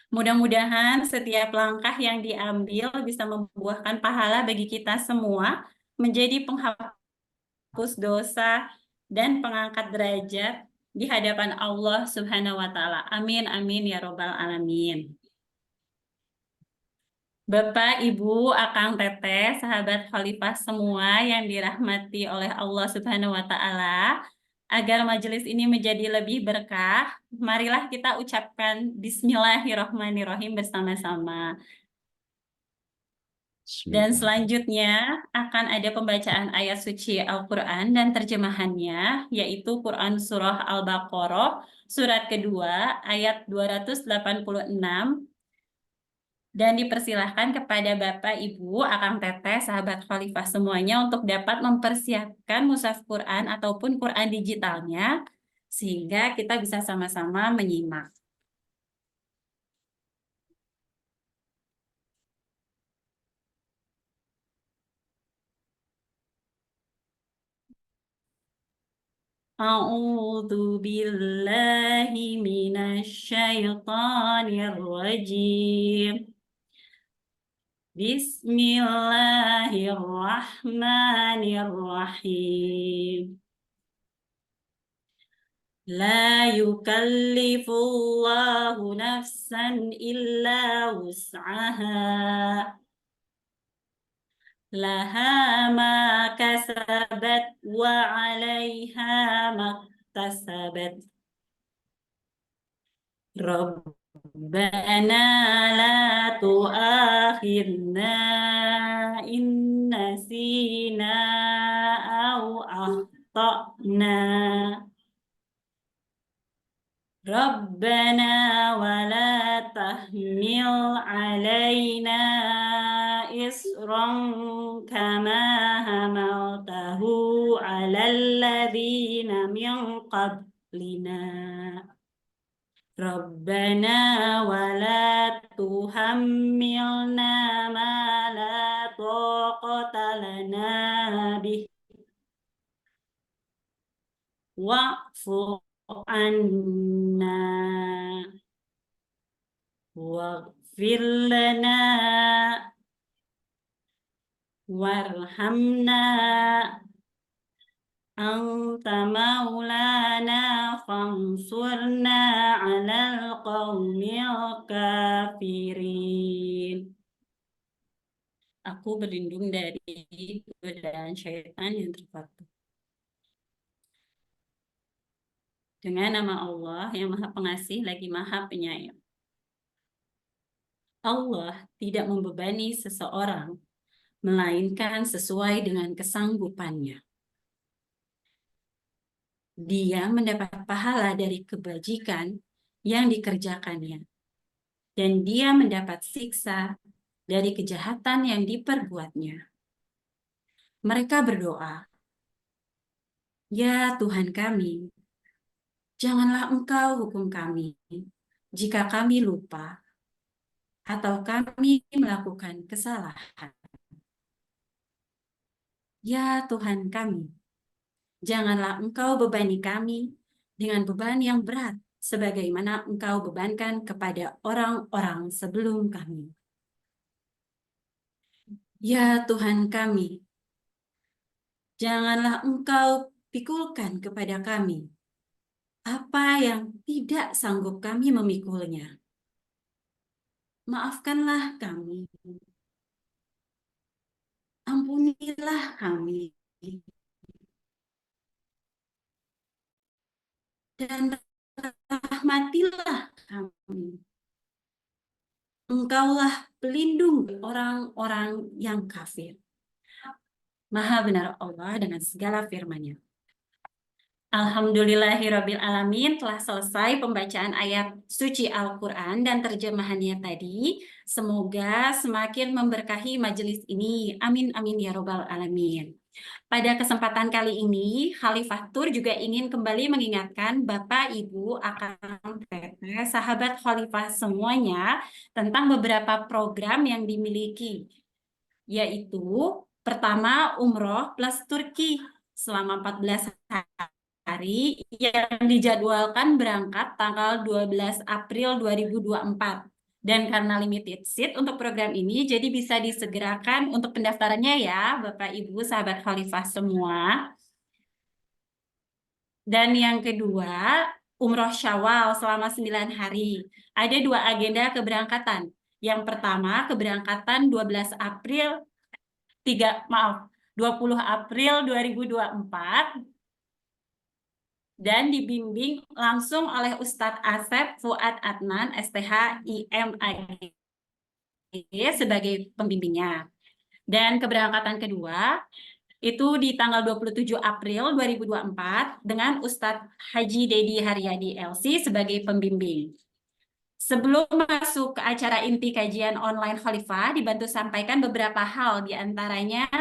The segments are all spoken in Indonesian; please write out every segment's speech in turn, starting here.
Mudah-mudahan setiap langkah yang diambil bisa membuahkan pahala bagi kita semua, menjadi penghapus dosa dan pengangkat derajat di hadapan Allah Subhanahu wa taala. Amin amin ya robbal alamin. Bapak, Ibu, Akang Teteh, sahabat Khalifah semua yang dirahmati oleh Allah Subhanahu wa taala, agar majelis ini menjadi lebih berkah, marilah kita ucapkan Bismillahirrahmanirrahim bersama-sama. Dan selanjutnya akan ada pembacaan ayat suci Al-Quran dan terjemahannya, yaitu Quran Surah Al-Baqarah, surat kedua, ayat 286. Dan dipersilahkan kepada Bapak, Ibu, Akang Teteh, sahabat Khalifah semuanya untuk dapat mempersiapkan mushaf Quran ataupun Quran digitalnya, sehingga kita bisa sama-sama menyimak. A'udzu billahi minasyaitonir rajim. Bismillahirrahmanirrahim. La yukallifullahu nafsan illa wus'aha. Laha ma kasabat wa 'alaiha maktasabat. Rabbana la tu'akhidna in nasina aw akhtana. Rabbana wa la tahmil 'alaina isran kama hamaltahu 'alal ladzina min qablina. Rabbana wa la tuhammilna ma la taqata lana bih wa'fu anna waghfir lana warhamna anta maulana fansurna 'alal qaumil kafirin. Aku berlindung dari godaan syaitan yang terkutuk. Dengan nama Allah yang Maha Pengasih lagi Maha Penyayang. Allah tidak membebani seseorang, melainkan sesuai dengan kesanggupannya. Dia mendapat pahala dari kebajikan yang dikerjakannya, dan dia mendapat siksa dari kejahatan yang diperbuatnya. Mereka berdoa, "Ya Tuhan kami, janganlah Engkau hukum kami jika kami lupa atau kami melakukan kesalahan. Ya Tuhan kami, janganlah Engkau bebani kami dengan beban yang berat, sebagaimana Engkau bebankan kepada orang-orang sebelum kami. Ya Tuhan kami, janganlah Engkau pikulkan kepada kami apa yang tidak sanggup kami memikulnya. Maafkanlah kami, ampunilah kami, dan rahmatilah kami. Engkaulah pelindung orang-orang yang kafir. Maha benar Allah dengan segala firman-Nya. Alhamdulillahirabbil alamin, telah selesai pembacaan ayat suci Al-Qur'an dan terjemahannya tadi. Semoga semakin memberkahi majelis ini. Amin amin ya robbal alamin. Pada kesempatan kali ini, Khalifah Tur juga ingin kembali mengingatkan Bapak, Ibu, Akang Teteh, sahabat Khalifah semuanya tentang beberapa program yang dimiliki, yaitu pertama Umroh plus Turki selama 14 hari hari yang dijadwalkan berangkat tanggal 12 April 2024. Dan karena limited seat untuk program ini, jadi bisa disegerakan untuk pendaftarannya ya, Bapak Ibu, sahabat Khalifah semua. Dan yang kedua, umroh Syawal selama 9 hari. Ada dua agenda keberangkatan. Yang pertama, keberangkatan 12 April 20 April 2024 dan dibimbing langsung oleh Ustadz Asep Fuad Adnan, STH IMAG sebagai pembimbingnya. Dan keberangkatan kedua itu di tanggal 27 April 2024 dengan Ustadz Haji Dedi Haryadi LC sebagai pembimbing. Sebelum masuk ke acara inti kajian online Khalifah, dibantu sampaikan beberapa hal, diantaranya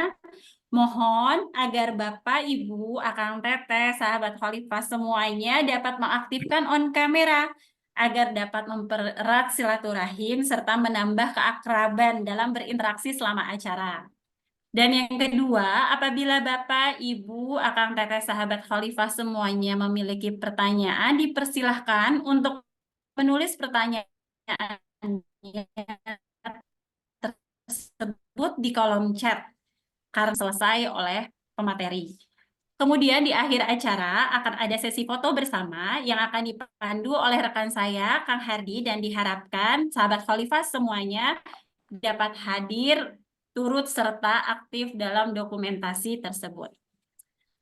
mohon agar Bapak, Ibu, Akang Teteh, sahabat Khalifah semuanya dapat mengaktifkan on kamera agar dapat mempererat silaturahim serta menambah keakraban dalam berinteraksi selama acara. Dan yang kedua, apabila Bapak, Ibu, Akang Teteh, sahabat Khalifah semuanya memiliki pertanyaan, dipersilahkan untuk menulis pertanyaan tersebut di kolom chat karena selesai oleh pemateri. Kemudian di akhir acara akan ada sesi foto bersama yang akan dipandu oleh rekan saya, Kang Hardi, dan diharapkan sahabat Khalifah semuanya dapat hadir turut serta aktif dalam dokumentasi tersebut.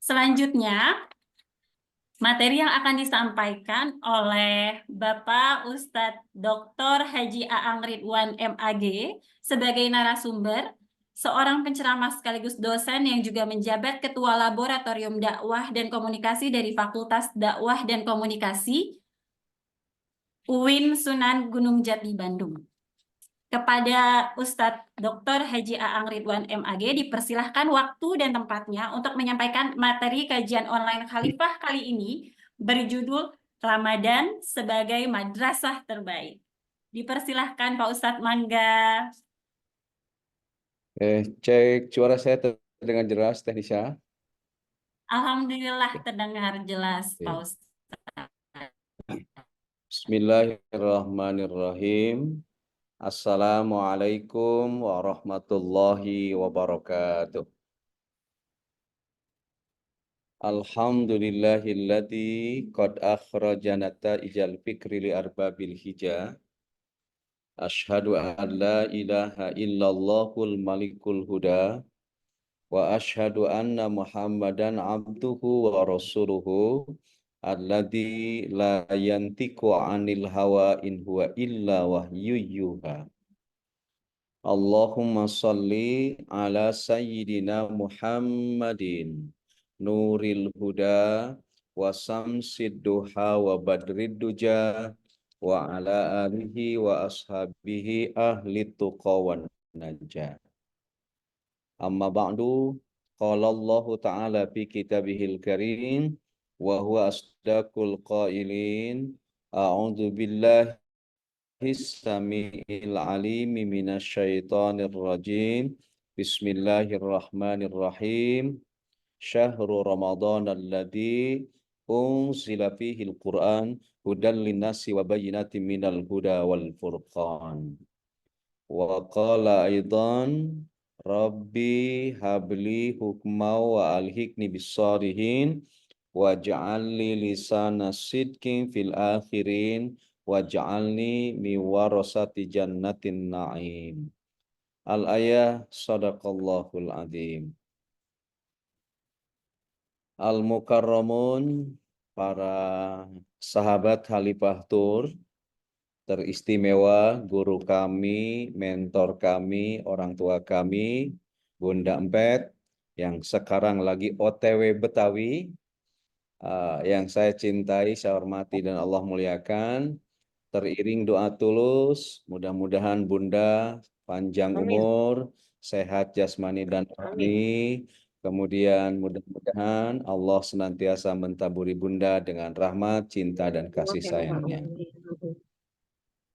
Selanjutnya, materi yang akan disampaikan oleh Bapak Ustadz Dr. Haji Aang Ridwan MAG sebagai narasumber, seorang penceramah sekaligus dosen yang juga menjabat Ketua Laboratorium Dakwah dan Komunikasi dari Fakultas Dakwah dan Komunikasi UIN Sunan Gunung Jati Bandung. Kepada Ustadz Dr. Haji Aang Ridwan MAG dipersilahkan waktu dan tempatnya untuk menyampaikan materi kajian online Khalifah kali ini berjudul Ramadan sebagai Madrasah Terbaik. Dipersilahkan Pak Ustadz, mangga. Cek suara saya terdengar jelas, Teknisha. Alhamdulillah terdengar jelas Pak Ustadz. Bismillahirrahmanirrahim. Assalamualaikum warahmatullahi wabarakatuh. Alhamdulillahilladzi qad akhrajana ijal fikri li arbabil hija. Ashhadu an la ilaha illallahul malikul huda. Wa ashhadu anna Muhammadan abduhu wa rasuluhu alladzi la yantiqu 'anil hawa in huwa illa wahyu yuha. Allahumma salli ala sayyidina Muhammadin nuril huda wa samsid duha wa badrid duja wa ala alihi wa ashabihi ahli tuqa wan najah. Amma ba'du, qala Allah Ta'ala fi kitabihil karim wa huwa asdaqul qailin, a'udzu billahi samiil alim minasyaitonir rajim. Bismillahirrahmanirrahim. Syahrul Ramadan alladzi unzila fihil Qur'an hudan linnasi wa bayyinatin minal huda wal furqan. Wa qala aidan Rabbi habli hukma wa alhikni bisalihin waj'alni lisana sidqin fil akhirin waj'alni mi warasati jannatin na'im. Al-ayah sadaqallahul azim. Al-mukarramun, para sahabat Khalifah Tur teristimewa, guru kami, mentor kami, orang tua kami, Bunda Empet, yang sekarang lagi OTW Betawi, yang saya cintai, saya hormati, dan Allah muliakan. Teriring doa tulus, mudah-mudahan Bunda panjang umur, sehat jasmani dan rohani. Kemudian mudah-mudahan Allah senantiasa mentaburi Bunda dengan rahmat, cinta, dan kasih sayangnya.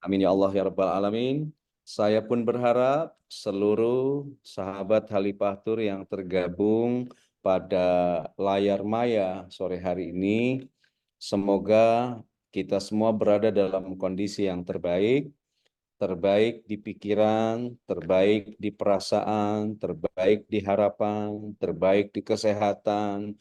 Amin ya Allah ya Rabbal Alamin. Saya pun berharap seluruh sahabat Khalifah Tur yang tergabung pada layar maya sore hari ini. Semoga kita semua berada dalam kondisi yang terbaik, terbaik di pikiran, terbaik di perasaan, terbaik di harapan, terbaik di kesehatan,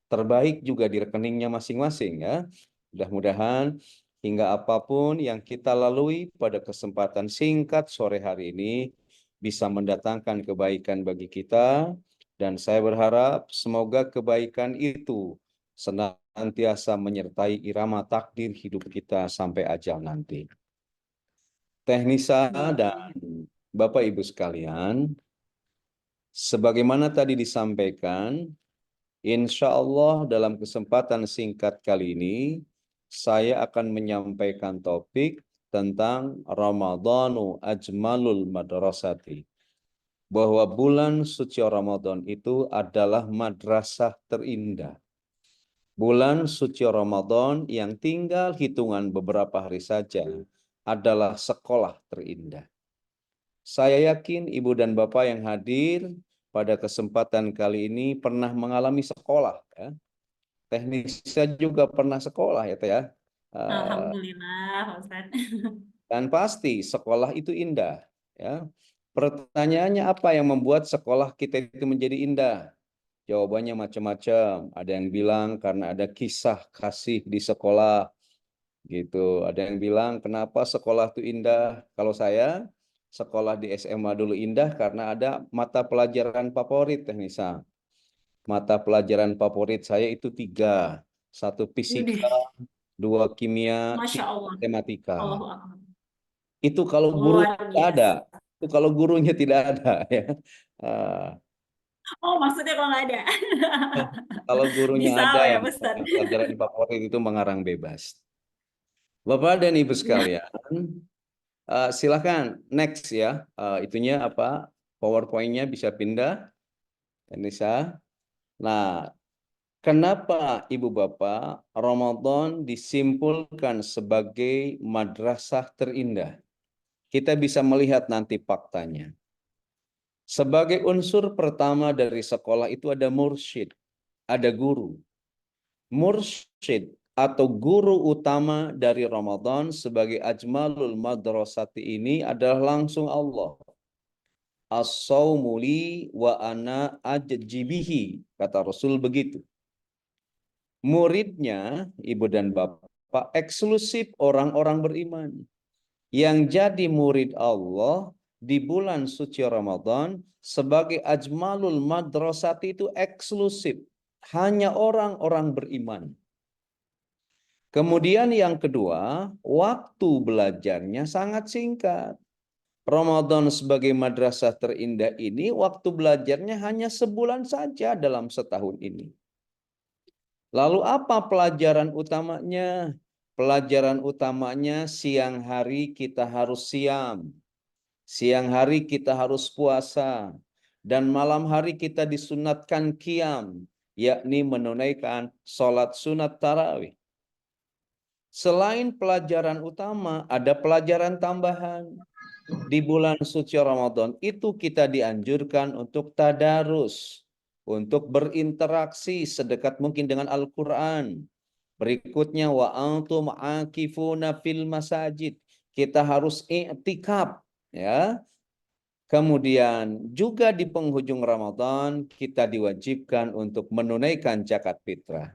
terbaik juga di rekeningnya masing-masing ya. Mudah-mudahan hingga apapun yang kita lalui pada kesempatan singkat sore hari ini bisa mendatangkan kebaikan bagi kita, dan saya berharap semoga kebaikan itu senantiasa menyertai irama takdir hidup kita sampai ajal nanti. Teknisa dan Bapak Ibu sekalian, sebagaimana tadi disampaikan, insya Allah dalam kesempatan singkat kali ini, saya akan menyampaikan topik tentang Ramadhanu Ajmalul Madrasati. Bahwa bulan suci Ramadan itu adalah madrasah terindah. Bulan suci Ramadan yang tinggal hitungan beberapa hari saja adalah sekolah terindah. Saya yakin Ibu dan Bapak yang hadir pada kesempatan kali ini pernah mengalami sekolah, ya. Teknisnya juga pernah sekolah ya, Teh ya. Alhamdulillah, Pak Ustadz. Dan pasti sekolah itu indah, ya. Pertanyaannya apa yang membuat sekolah kita itu menjadi indah? Jawabannya macam-macam. Ada yang bilang karena ada kisah kasih di sekolah, gitu. Ada yang bilang kenapa sekolah itu indah? Kalau saya sekolah di SMA dulu indah karena ada mata pelajaran favorit, Teknisa. Mata pelajaran favorit saya itu 3. 1 Yaudah, fisika, 2 kimia, Masya 3 Allah. matematika. Allahu Akbar. Itu kalau guru Luar tidak ada. biasa. Itu kalau gurunya tidak ada ya. Ah, Oh, maksudnya kalau nggak ada. kalau gurunya Bisa ada, ya, Ustadz. mata pelajaran favorit itu mengarang bebas. Bapak dan Ibu Iya. sekalian, silakan next ya. Itunya apa? PowerPoint-nya bisa pindah, Anissa. Nah, kenapa Ibu Bapak Ramadan disimpulkan sebagai madrasah terindah? Kita bisa melihat nanti faktanya. Sebagai unsur pertama dari sekolah itu ada mursyid, ada guru. Mursyid atau guru utama dari Ramadan sebagai ajmalul madrasati ini adalah langsung Allah. As-sawmu li wa ana ajjibihi, kata Rasul begitu. Muridnya, ibu dan bapak, eksklusif orang-orang beriman. Yang jadi murid Allah di bulan suci Ramadan sebagai ajmalul madrasati itu eksklusif. Hanya orang-orang beriman. Kemudian yang kedua, waktu belajarnya sangat singkat. Ramadan sebagai madrasah terindah ini, waktu belajarnya hanya sebulan saja dalam setahun ini. Lalu apa pelajaran utamanya? Pelajaran utamanya siang hari kita harus siam. Siang hari kita harus puasa. Dan malam hari kita disunatkan qiyam, yakni menunaikan sholat sunat tarawih. Selain pelajaran utama, ada pelajaran tambahan. Di bulan suci Ramadan itu kita dianjurkan untuk tadarus, untuk berinteraksi sedekat mungkin dengan Al-Quran. Berikutnya wa antum akifuna fil masajid. Kita harus i'tikaf, ya. Kemudian juga di penghujung Ramadan kita diwajibkan untuk menunaikan zakat fitrah.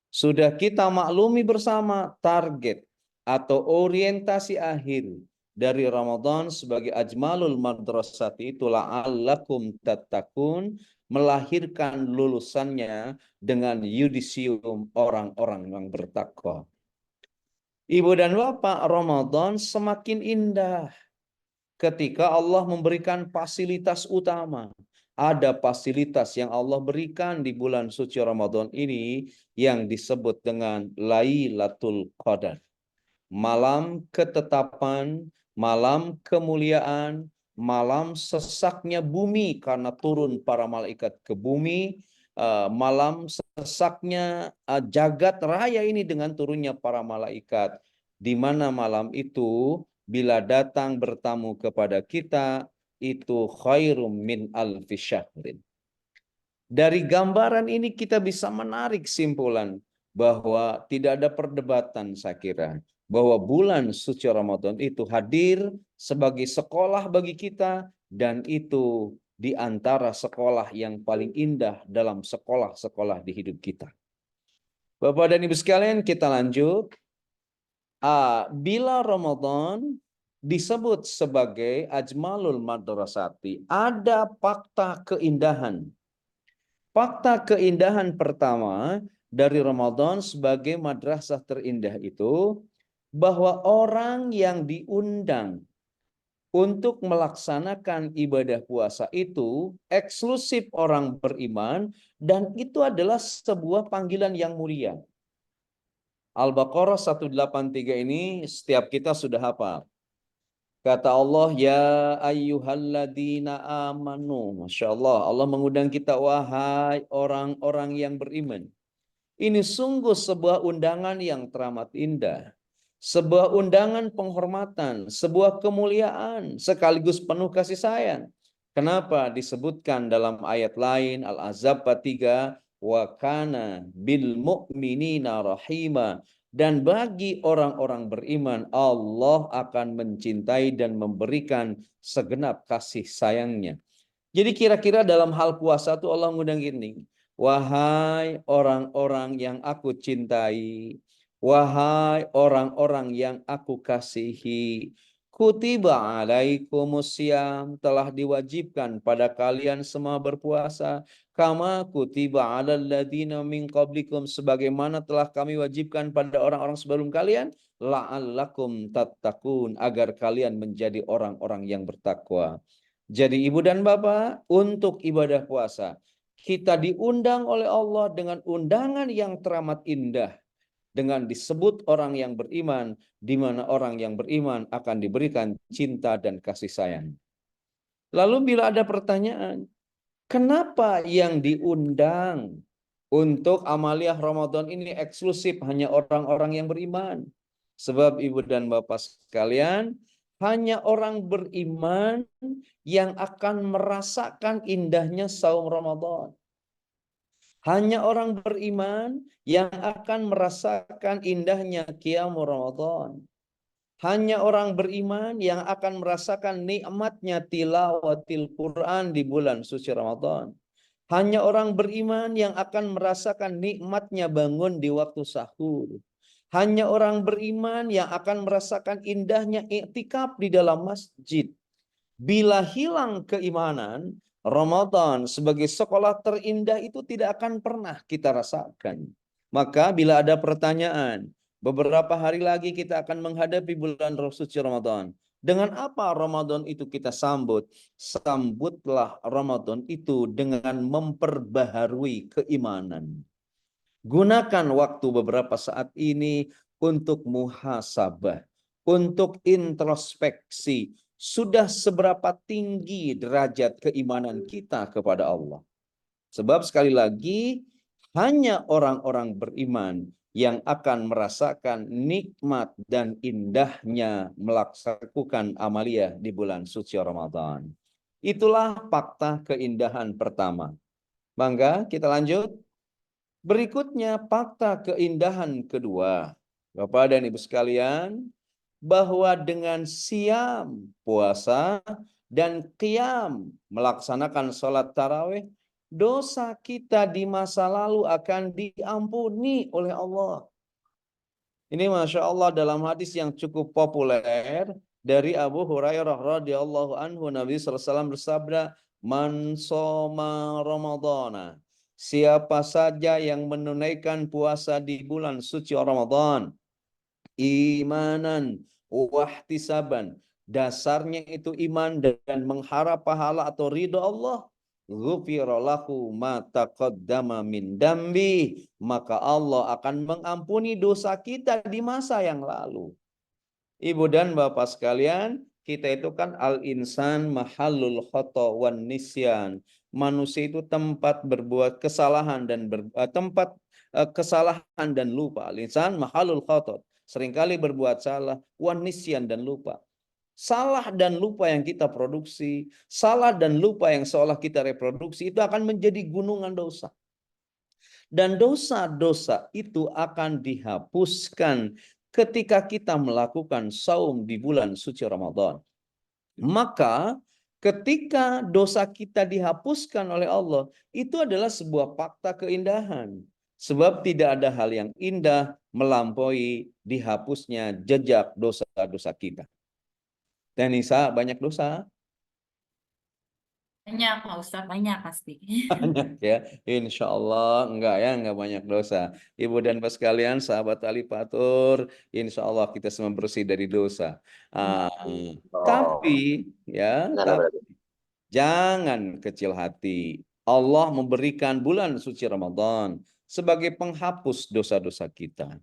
Sudah kita maklumi bersama target atau orientasi akhir dari Ramadan sebagai ajmalul madrasati itu la'allakum tattaqun, melahirkan lulusannya dengan yudisium orang-orang yang bertakwa. Ibu dan Bapak, Ramadan semakin indah ketika Allah memberikan fasilitas utama. Ada fasilitas yang Allah berikan di bulan suci Ramadan ini yang disebut dengan Lailatul Qadar. Malam ketetapan, malam kemuliaan, malam sesaknya bumi karena turun para malaikat ke bumi, malam sesaknya jagat raya ini dengan turunnya para malaikat. Di mana malam itu bila datang bertamu kepada kita, itu khairum min alfi syahrin. Dari gambaran ini kita bisa menarik simpulan bahwa tidak ada perdebatan, saya kira, bahwa bulan suci Ramadan itu hadir sebagai sekolah bagi kita, dan itu di antara sekolah yang paling indah dalam sekolah-sekolah di hidup kita. Bapak dan Ibu sekalian, kita lanjut. Bila Ramadan disebut sebagai Ajmalul Madrasati, ada fakta keindahan. Fakta keindahan pertama dari Ramadan sebagai madrasah terindah itu, bahwa orang yang diundang untuk melaksanakan ibadah puasa itu eksklusif orang beriman, dan itu adalah sebuah panggilan yang mulia. Al-Baqarah 183 ini setiap kita sudah hafal. Kata Allah, ya ayyuhalladzina amanu. Masya Allah, Allah mengundang kita, wahai orang-orang yang beriman. Ini sungguh sebuah undangan yang teramat indah. Sebuah undangan penghormatan, sebuah kemuliaan, sekaligus penuh kasih sayang. Kenapa disebutkan dalam ayat lain, Al-Ahzab 3, wa kana bil mu'minina rahima. Dan bagi orang-orang beriman, Allah akan mencintai dan memberikan segenap kasih sayangnya. Jadi kira-kira dalam hal puasa itu Allah ngundang gini, wahai orang-orang yang aku cintai, wahai orang-orang yang aku kasihi, kutiba alaikumusiyam, telah diwajibkan pada kalian semua berpuasa, kama kutiba alal ladzina min qablikum, sebagaimana telah kami wajibkan pada orang-orang sebelum kalian, la'allakum tattaqun, agar kalian menjadi orang-orang yang bertakwa. Jadi ibu dan bapak, untuk ibadah puasa kita diundang oleh Allah dengan undangan yang teramat indah, dengan disebut orang yang beriman, di mana orang yang beriman akan diberikan cinta dan kasih sayang. Lalu bila ada pertanyaan, kenapa yang diundang untuk amaliyah Ramadan ini eksklusif hanya orang-orang yang beriman? Sebab ibu dan bapak sekalian, hanya orang beriman yang akan merasakan indahnya saum Ramadan. Hanya orang beriman yang akan merasakan indahnya qiyam Ramadan. Hanya orang beriman yang akan merasakan nikmatnya tilawatil Quran di bulan suci Ramadan. Hanya orang beriman yang akan merasakan nikmatnya bangun di waktu sahur. Hanya orang beriman yang akan merasakan indahnya iktikaf di dalam masjid. Bila hilang keimanan, Ramadan sebagai sekolah terindah itu tidak akan pernah kita rasakan. Maka bila ada pertanyaan, beberapa hari lagi kita akan menghadapi bulan suci Ramadan. Dengan apa Ramadan itu kita sambut? Sambutlah Ramadan itu dengan memperbaharui keimanan. Gunakan waktu beberapa saat ini untuk muhasabah, untuk introspeksi. Sudah seberapa tinggi derajat keimanan kita kepada Allah. Sebab sekali lagi, hanya orang-orang beriman yang akan merasakan nikmat dan indahnya melaksanakan amaliyah di bulan suci Ramadan. Itulah fakta keindahan pertama. Mangga kita lanjut. Berikutnya fakta keindahan kedua. Bapak dan Ibu sekalian, bahwa dengan siam, puasa, dan qiyam, melaksanakan sholat tarawih, dosa kita di masa lalu akan diampuni oleh Allah. Ini Masya Allah dalam hadis yang cukup populer dari Abu Hurairah radhiyallahu anhu, Nabi SAW bersabda, man soma Ramadana, siapa saja yang menunaikan puasa di bulan suci Ramadan, imanan wahtisaban, dasarnya itu iman dan mengharap pahala atau ridho Allah, ghufira lahu ma taqaddama min dambi, maka Allah akan mengampuni dosa kita di masa yang lalu. Ibu dan bapak sekalian, kita itu kan al-insan mahallul khata wan nisyan. Manusia itu tempat berbuat kesalahan dan tempat kesalahan dan lupa. Al-insan mahallul khata, seringkali berbuat salah, wan nisyan dan lupa. Salah dan lupa yang kita produksi, salah dan lupa yang seolah kita reproduksi itu akan menjadi gunungan dosa. Dan dosa-dosa itu akan dihapuskan ketika kita melakukan saum di bulan suci Ramadan. Maka ketika dosa kita dihapuskan oleh Allah, itu adalah sebuah fakta keindahan. Sebab tidak ada hal yang indah melampaui dihapusnya jejak dosa-dosa kita. Dan Nisa banyak dosa. Banyak, Pak Ustadz, banyak pasti. Banyak ya, insya Allah enggak ya, enggak banyak dosa. Ibu dan Bapak sekalian, sahabat Ali Fatur, insya Allah kita semua bersih dari dosa. Ah, Oh, tapi ya, gimana tapi berarti? jangan kecil hati. Allah memberikan bulan suci Ramadan sebagai penghapus dosa-dosa kita.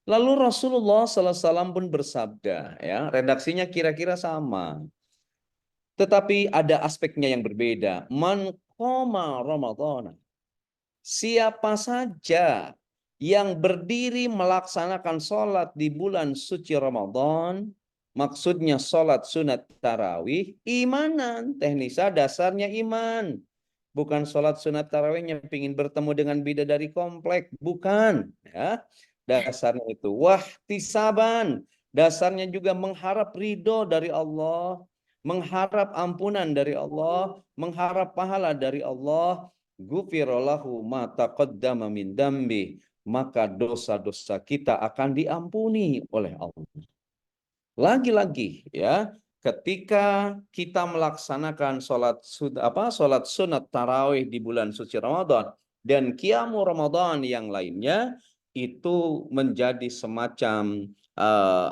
Lalu Rasulullah SAW pun bersabda, ya, redaksinya kira-kira sama. Tetapi ada aspeknya yang berbeda. Man qama Ramadan. Siapa saja yang berdiri melaksanakan sholat di bulan suci Ramadan, maksudnya sholat sunat tarawih, imanan, teknisa dasarnya iman. Bukan sholat sunat tarawihnya pingin bertemu dengan bidadari komplek, bukan. Ya, dasarnya itu wahtisaban, dasarnya juga mengharap ridho dari Allah, mengharap ampunan dari Allah, mengharap pahala dari Allah. Ghufirallahu ma taqaddama min dambi, maka dosa-dosa kita akan diampuni oleh Allah. Lagi-lagi ya, ketika kita melaksanakan sholat sunat tarawih di bulan suci Ramadan dan qiyamu Ramadan yang lainnya, itu menjadi semacam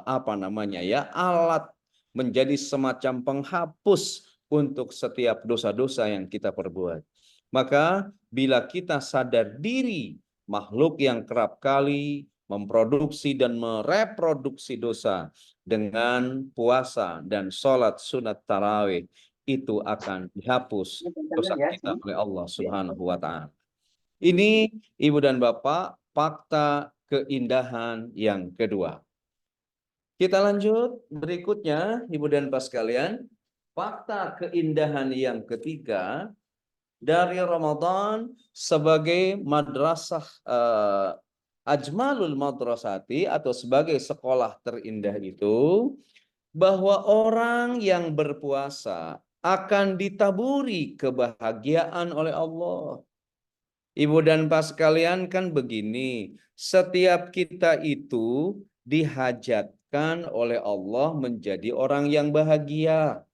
apa namanya ya, alat, menjadi semacam penghapus untuk setiap dosa-dosa yang kita perbuat. Maka bila kita sadar diri makhluk yang kerap kali memproduksi dan mereproduksi dosa, dengan puasa dan sholat sunat tarawih, itu akan dihapus dosa kita oleh Allah Subhanahu wa Ta'ala. Ini, Ibu dan Bapak, fakta keindahan yang kedua. Kita lanjut berikutnya, Ibu dan Bapak sekalian. Fakta keindahan yang ketiga dari Ramadan sebagai madrasah ajmalul madrasati, atau sebagai sekolah terindah itu, bahwa orang yang berpuasa akan ditaburi kebahagiaan oleh Allah. Ibu dan Pak sekalian, kan begini, setiap kita itu dihajatkan oleh Allah menjadi orang yang bahagia.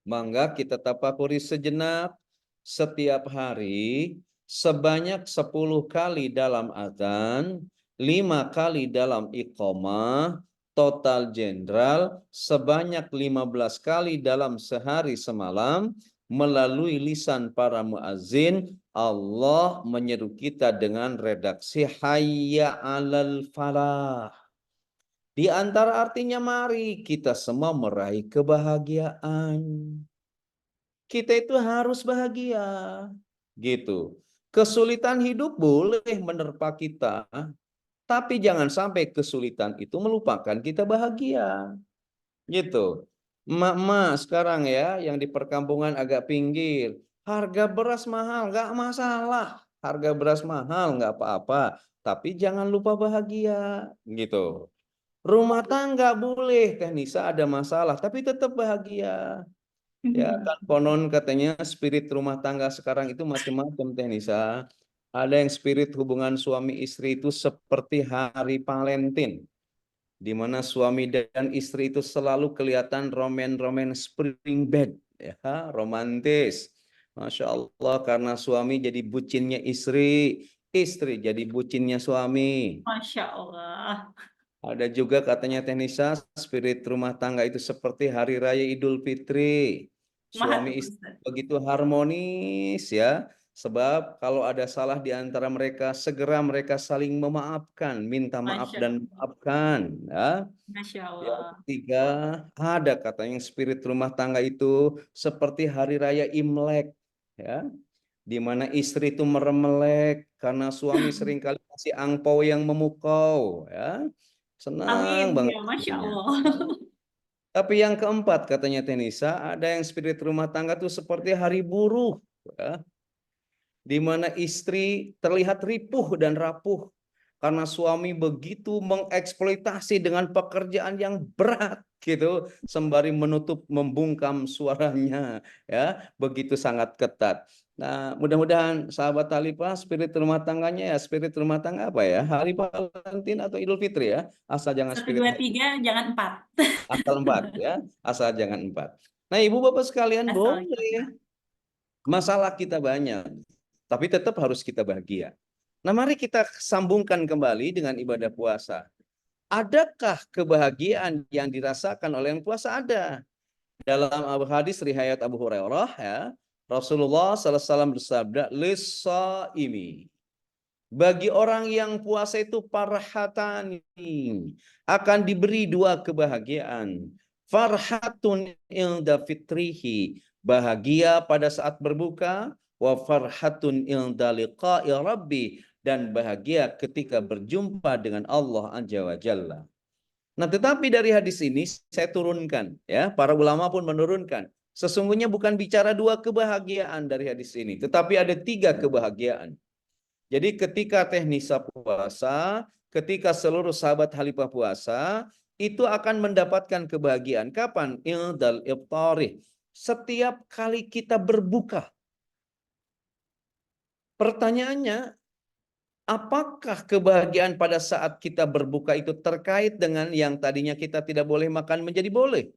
Maka kita tafakuri sejenak, setiap hari sebanyak 10 kali dalam azan, 5 kali dalam iqamah, total jenderal sebanyak 15 kali dalam sehari semalam, melalui lisan para muazzin, Allah menyeru kita dengan redaksi hayya 'alal falah. Di antara artinya, mari kita semua meraih kebahagiaan. Kita itu harus bahagia, gitu. Kesulitan hidup boleh menerpa kita, tapi jangan sampai kesulitan itu melupakan kita bahagia, gitu. Emak-emak sekarang ya, yang di perkampungan agak pinggir, harga beras mahal, nggak masalah. Harga beras mahal nggak apa-apa, tapi jangan lupa bahagia, gitu. Rumah tangga boleh, Teh Nisa, ada masalah, tapi tetap bahagia. Ya kan, konon katanya spirit rumah tangga sekarang itu macam-macam, Teh Nisa. Ada yang spirit hubungan suami istri itu seperti hari Valentine, di mana suami dan istri itu selalu kelihatan roman-roman spring bed, ya, romantis. Masya Allah, karena suami jadi bucinnya istri, istri jadi bucinnya suami. Masya Allah. Ada juga katanya Teh Nisa, spirit rumah tangga itu seperti hari raya Idul Fitri. Mahat Suami istri Ustadz. begitu harmonis ya. Sebab kalau ada salah di antara mereka, segera mereka saling memaafkan, minta maaf Masya dan Allah. memaafkan. Ya. Masya Yang Allah. ketiga, ada katanya spirit rumah tangga itu seperti hari raya Imlek. Ya, di mana istri itu meremelek karena suami seringkali kasih angpau yang memukau, ya. Senang Amin. banget Ya, Masya istrinya. Allah. Tapi yang keempat katanya Tenisa, ada yang spirit rumah tangga tuh seperti hari buruh, ya, di mana istri terlihat ripuh dan rapuh karena suami begitu mengeksploitasi dengan pekerjaan yang berat gitu, sembari menutup membungkam suaranya, ya, begitu sangat ketat. Nah, mudah-mudahan sahabat Talipah spirit rumah tangganya ya spirit rumah tangga apa ya? Hari Valentine atau Idul Fitri ya, asal jangan Satu, spirit dua, tiga, jangan 4. asal 4 ya, asal jangan 4. Nah, Ibu Bapak sekalian Asal boleh masalah kita banyak, tapi tetap harus kita bahagia. Nah, mari kita sambungkan kembali dengan ibadah puasa. Adakah kebahagiaan yang dirasakan oleh yang puasa? Ada. Dalam hadis riwayat Abu Hurairah ya, Rasulullah SAW bersabda, "Lis-shaimi." Bagi orang yang puasa itu parhatan, akan diberi dua kebahagiaan. Farhatun ilda fitrihi, bahagia pada saat berbuka, wa farhatun ilda liqa'i rabbi, dan bahagia ketika berjumpa dengan Allah Azza wa Jalla. Nah, tetapi dari hadis ini saya turunkan, ya, para ulama pun menurunkan. Sesungguhnya bukan bicara dua kebahagiaan dari hadis ini, tetapi ada tiga kebahagiaan. Jadi ketika Nisa puasa, ketika seluruh sahabat Khalifah puasa, itu akan mendapatkan kebahagiaan. Kapan? Ildal iftarih. Setiap kali kita berbuka. Pertanyaannya, apakah kebahagiaan pada saat kita berbuka itu terkait dengan yang tadinya kita tidak boleh makan menjadi boleh?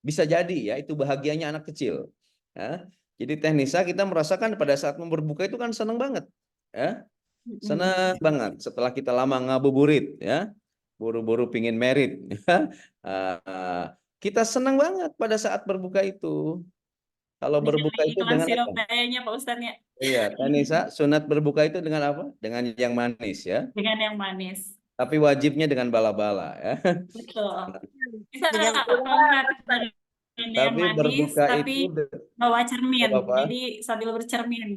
Bisa jadi ya, itu bahagianya anak kecil. Ya. Jadi Nisa kita merasakan pada saat berbuka itu kan senang banget. Ya. Senang banget setelah kita lama ngabuburit ya, buru-buru pingin merit. Kita senang banget pada saat berbuka itu. Kalau Dengan berbuka itu iklan dengan sirup apa? kayaknya Pak Ustadz ya. Iya, Tanisa, sunat berbuka itu dengan apa? Dengan yang manis ya. Dengan yang manis. Tapi wajibnya dengan bala-bala ya. Betul. Bisa Dengan Pak Ustadz dengan yang Tapi manis berbuka tapi itu bawa cermin. Bapak, Jadi sambil bercermin.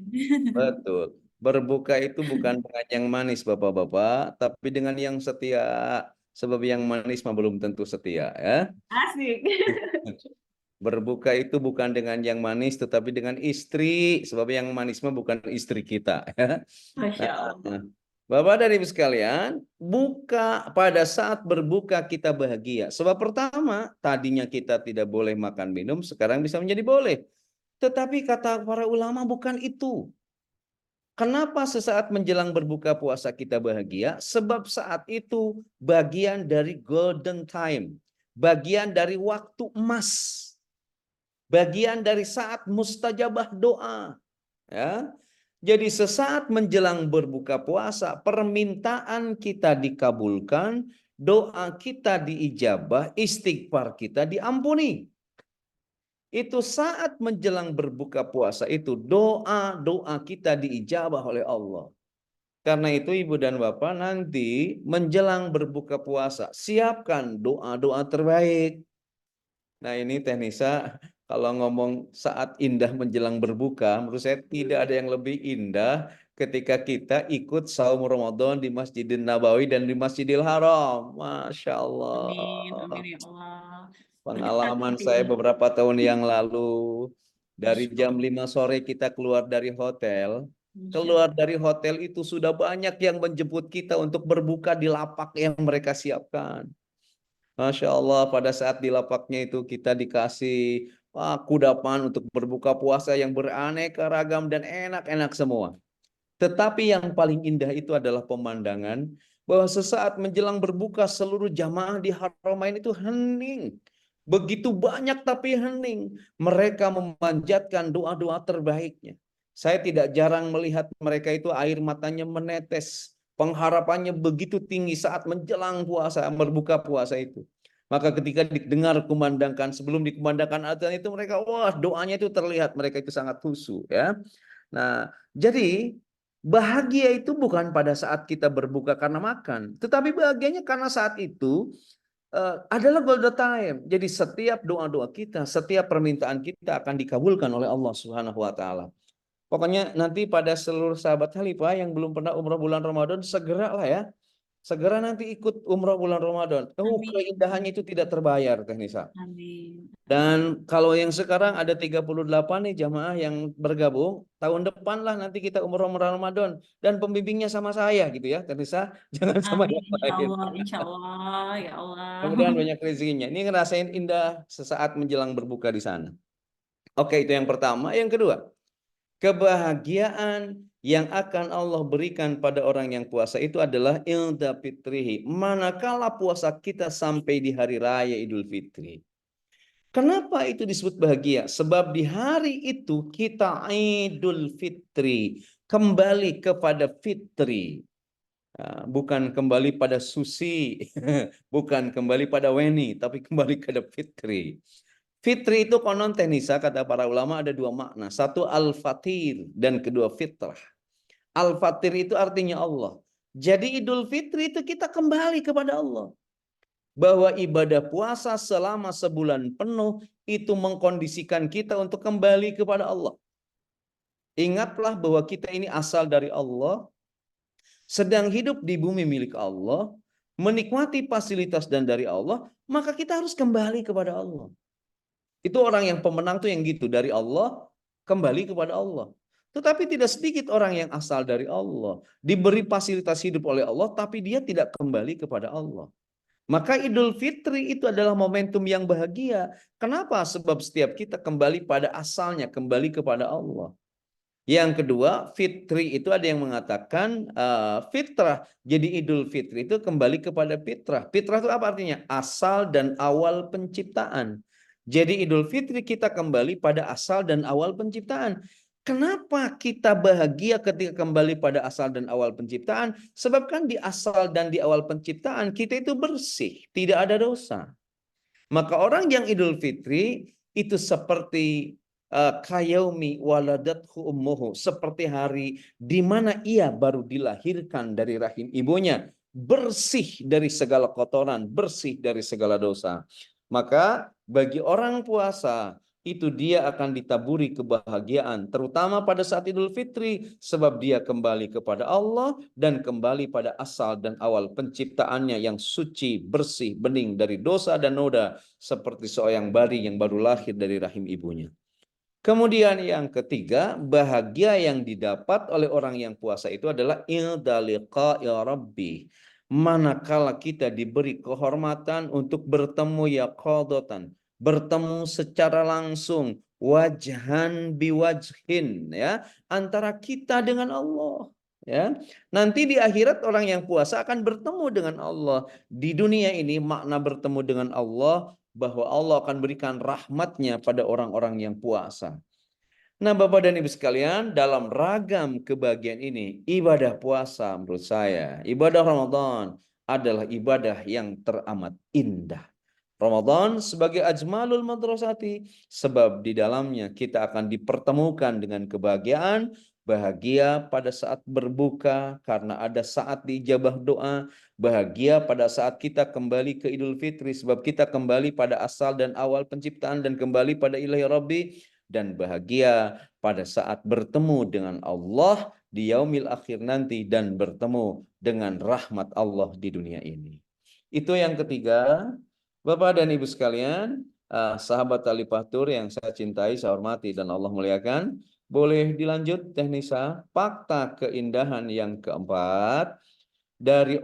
betul. Berbuka itu bukan dengan yang manis Bapak-bapak, tapi dengan yang setia. Sebab yang manis mah belum tentu setia ya. Asik. Berbuka itu bukan dengan yang manis, tetapi dengan istri. Sebab yang manis mah bukan istri kita. Ya. Masya Allah. Nah, Bapak dan Ibu sekalian, buka pada saat berbuka kita bahagia. Sebab pertama, tadinya kita tidak boleh makan minum, sekarang bisa menjadi boleh. Tetapi kata para ulama bukan itu. Kenapa sesaat menjelang berbuka puasa kita bahagia? Sebab saat itu bagian dari golden time. Bagian dari waktu emas. Bagian dari saat mustajabah doa. Ya. Jadi sesaat menjelang berbuka puasa, permintaan kita dikabulkan, doa kita diijabah, istighfar kita diampuni. Itu saat menjelang berbuka puasa itu doa-doa kita diijabah oleh Allah. Karena itu Ibu dan Bapak nanti menjelang berbuka puasa, siapkan doa-doa terbaik. Nah, ini Nisa, kalau ngomong saat indah menjelang berbuka, menurut saya tidak ada yang lebih indah ketika kita ikut saum Ramadan di Masjidil Nabawi dan di Masjidil Haram. Masya Amin. Allah. Amin ya Allah. Berdekat Pengalaman gitu saya ya. beberapa tahun yang lalu, dari Masya jam Allah. 5 sore kita keluar dari hotel, Masya keluar Allah. dari hotel itu sudah banyak yang menjemput kita untuk berbuka di lapak yang mereka siapkan. Masya Allah, pada saat di lapaknya itu kita dikasih kudapan untuk berbuka puasa yang beraneka ragam dan enak-enak semua. Tetapi yang paling indah itu adalah pemandangan bahwa sesaat menjelang berbuka seluruh jamaah di Haramain itu hening. Begitu banyak tapi hening. Mereka memanjatkan doa-doa terbaiknya. Saya tidak jarang melihat mereka itu air matanya menetes. Pengharapannya begitu tinggi saat menjelang puasa, berbuka puasa itu. Maka ketika didengar kumandangkan, sebelum dikumandangkan adzan itu mereka, wah doanya itu terlihat mereka itu sangat khusyuk ya. Nah, jadi bahagia itu bukan pada saat kita berbuka karena makan, tetapi bahagianya karena saat itu adalah golden time. Jadi setiap doa-doa kita, setiap permintaan kita akan dikabulkan oleh Allah Subhanahu wa taala. Pokoknya nanti pada seluruh sahabat Khalifah yang belum pernah umrah bulan Ramadan segeralah ya. Segera nanti ikut umrah bulan Ramadan. Amin. Keindahannya itu tidak terbayar, Teh Nisa. Amin. Dan kalau yang sekarang ada 38 nih jamaah yang bergabung, tahun depan lah nanti kita umrah Ramadan dan pembimbingnya sama saya gitu ya, Teh Nisa. Jangan sama Amin. yang Insya lain. Allah. Insya Allah. Ya Allah. Mudah-mudahan banyak rezekinya. Ini ngerasain indah sesaat menjelang berbuka di sana. Oke, itu yang pertama. Yang kedua, kebahagiaan yang akan Allah berikan pada orang yang puasa itu adalah Idul Fitrihi. Manakala puasa kita sampai di hari raya Idul Fitri. Kenapa itu disebut bahagia? Sebab di hari itu kita Idul Fitri. Kembali kepada fitri. Bukan kembali pada susi. Bukan kembali pada weni. Tapi kembali kepada fitri. Fitri itu konon Tenisa, kata para ulama ada dua makna. Satu al-fatir dan kedua fitrah. Al-fatir itu artinya Allah. Jadi Idul Fitri itu kita kembali kepada Allah. Bahwa ibadah puasa selama sebulan penuh itu mengkondisikan kita untuk kembali kepada Allah. Ingatlah bahwa kita ini asal dari Allah, sedang hidup di bumi milik Allah, menikmati fasilitas dan dari Allah, maka kita harus kembali kepada Allah. Itu orang yang pemenang tuh yang gitu, dari Allah kembali kepada Allah. Tetapi tidak sedikit orang yang asal dari Allah, diberi fasilitas hidup oleh Allah, tapi dia tidak kembali kepada Allah. Maka Idul Fitri itu adalah momentum yang bahagia. Kenapa? Sebab setiap kita kembali pada asalnya, kembali kepada Allah. Yang kedua, fitri itu ada yang mengatakan fitrah. Jadi Idul Fitri itu kembali kepada fitrah. Fitrah itu apa artinya? Asal dan awal penciptaan. Jadi Idul Fitri kita kembali pada asal dan awal penciptaan. Kenapa kita bahagia ketika kembali pada asal dan awal penciptaan? Sebab kan di asal dan di awal penciptaan kita itu bersih, tidak ada dosa. Maka orang yang Idul Fitri itu seperti kayaumi waladathu ummuhu, seperti hari di mana ia baru dilahirkan dari rahim ibunya, bersih dari segala kotoran, bersih dari segala dosa. Maka bagi orang puasa itu dia akan ditaburi kebahagiaan, terutama pada saat Idul Fitri, sebab dia kembali kepada Allah dan kembali pada asal dan awal penciptaannya yang suci, bersih, bening dari dosa dan noda, seperti seorang bayi yang baru lahir dari rahim ibunya. Kemudian yang ketiga, bahagia yang didapat oleh orang yang puasa itu adalah inda liqa'i rabbi. Manakala kita diberi kehormatan untuk bertemu yaqadatan, bertemu secara langsung, wajhan biwajhin, ya, antara kita dengan Allah. Ya, nanti di akhirat orang yang puasa akan bertemu dengan Allah. Di dunia ini makna bertemu dengan Allah bahwa Allah akan berikan rahmatnya pada orang-orang yang puasa. Nah, Bapak dan Ibu sekalian, dalam ragam kebahagiaan ini, ibadah puasa menurut saya, ibadah Ramadan adalah ibadah yang teramat indah. Ramadan sebagai ajmalul madrasati, sebab di dalamnya kita akan dipertemukan dengan kebahagiaan, bahagia pada saat berbuka karena ada saat diijabah doa, bahagia pada saat kita kembali ke Idul Fitri sebab kita kembali pada asal dan awal penciptaan dan kembali pada ilahi Rabbi, dan bahagia pada saat bertemu dengan Allah di yaumil akhir nanti dan bertemu dengan rahmat Allah di dunia ini. Itu yang ketiga. Bapak dan Ibu sekalian, sahabat Tali Fatur yang saya cintai, saya hormati dan Allah muliakan, boleh dilanjut Teknisa. Fakta keindahan yang keempat dari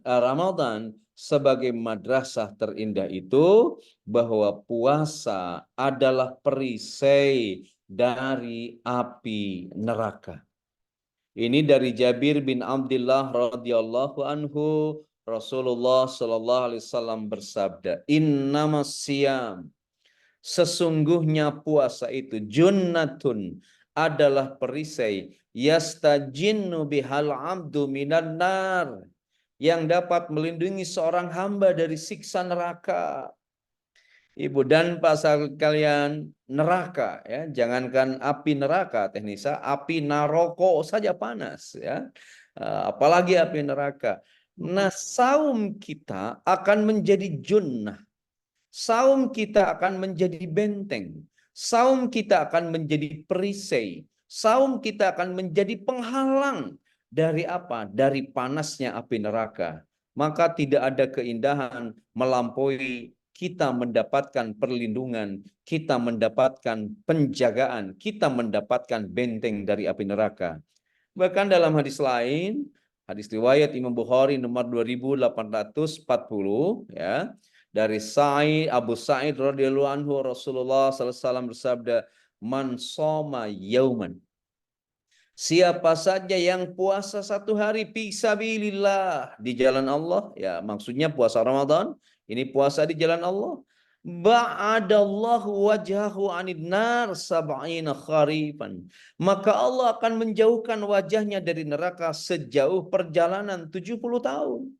Ramadan sebagai madrasah terindah itu bahwa puasa adalah perisai dari api neraka. Ini dari Jabir bin Abdullah radhiyallahu anhu, Rasulullah sallallahu alaihi wasallam bersabda, "Innamas siyam, sesungguhnya puasa itu junnatun, adalah perisai, yastajinnu bihal abdu minan nar, yang dapat melindungi seorang hamba dari siksa neraka." Ibu dan pasal kalian, neraka ya, jangankan api neraka Teknisa, api naroko saja panas ya. Apalagi api neraka. Nah, saum kita akan menjadi junnah. Saum kita akan menjadi benteng. Saum kita akan menjadi perisai. Saum kita akan menjadi penghalang Dari apa? Dari panasnya api neraka. Maka tidak ada keindahan melampaui kita mendapatkan perlindungan, kita mendapatkan penjagaan, kita mendapatkan benteng dari api neraka. Bahkan dalam hadis lain, hadis riwayat Imam Bukhari nomor 2840 ya, dari Abu Sa'id radhiyallahu anhu, Rasulullah sallallahu alaihi wasallam bersabda, "Man shoma yauman." Siapa saja yang puasa satu hari fisabilillah di jalan Allah, ya maksudnya puasa Ramadan, ini puasa di jalan Allah. Ba'adallahu wajhahu 'anil nar sab'ina kharifan. Maka Allah akan menjauhkan wajahnya dari neraka sejauh perjalanan 70 tahun.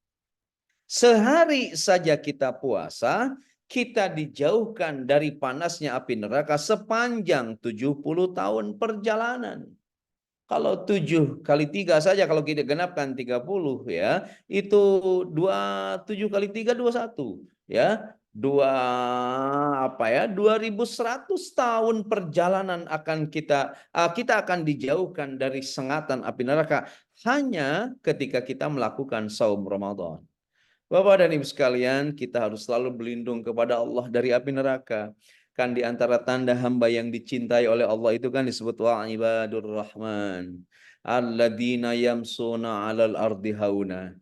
Sehari saja kita puasa, kita dijauhkan dari panasnya api neraka sepanjang 70 tahun perjalanan. Kalau 7 kali 3 saja, kalau kita genapkan 30 ya, itu 7 kali 3 21 ya. 2100 tahun perjalanan akan kita akan dijauhkan dari sengatan api neraka hanya ketika kita melakukan saum Ramadan. Bapak dan Ibu sekalian, kita harus selalu berlindung kepada Allah dari api neraka. Kan di antara tanda hamba yang dicintai oleh Allah itu kan disebut wa ibadur rahman alladzina yamsuna 'alal ardi hauna.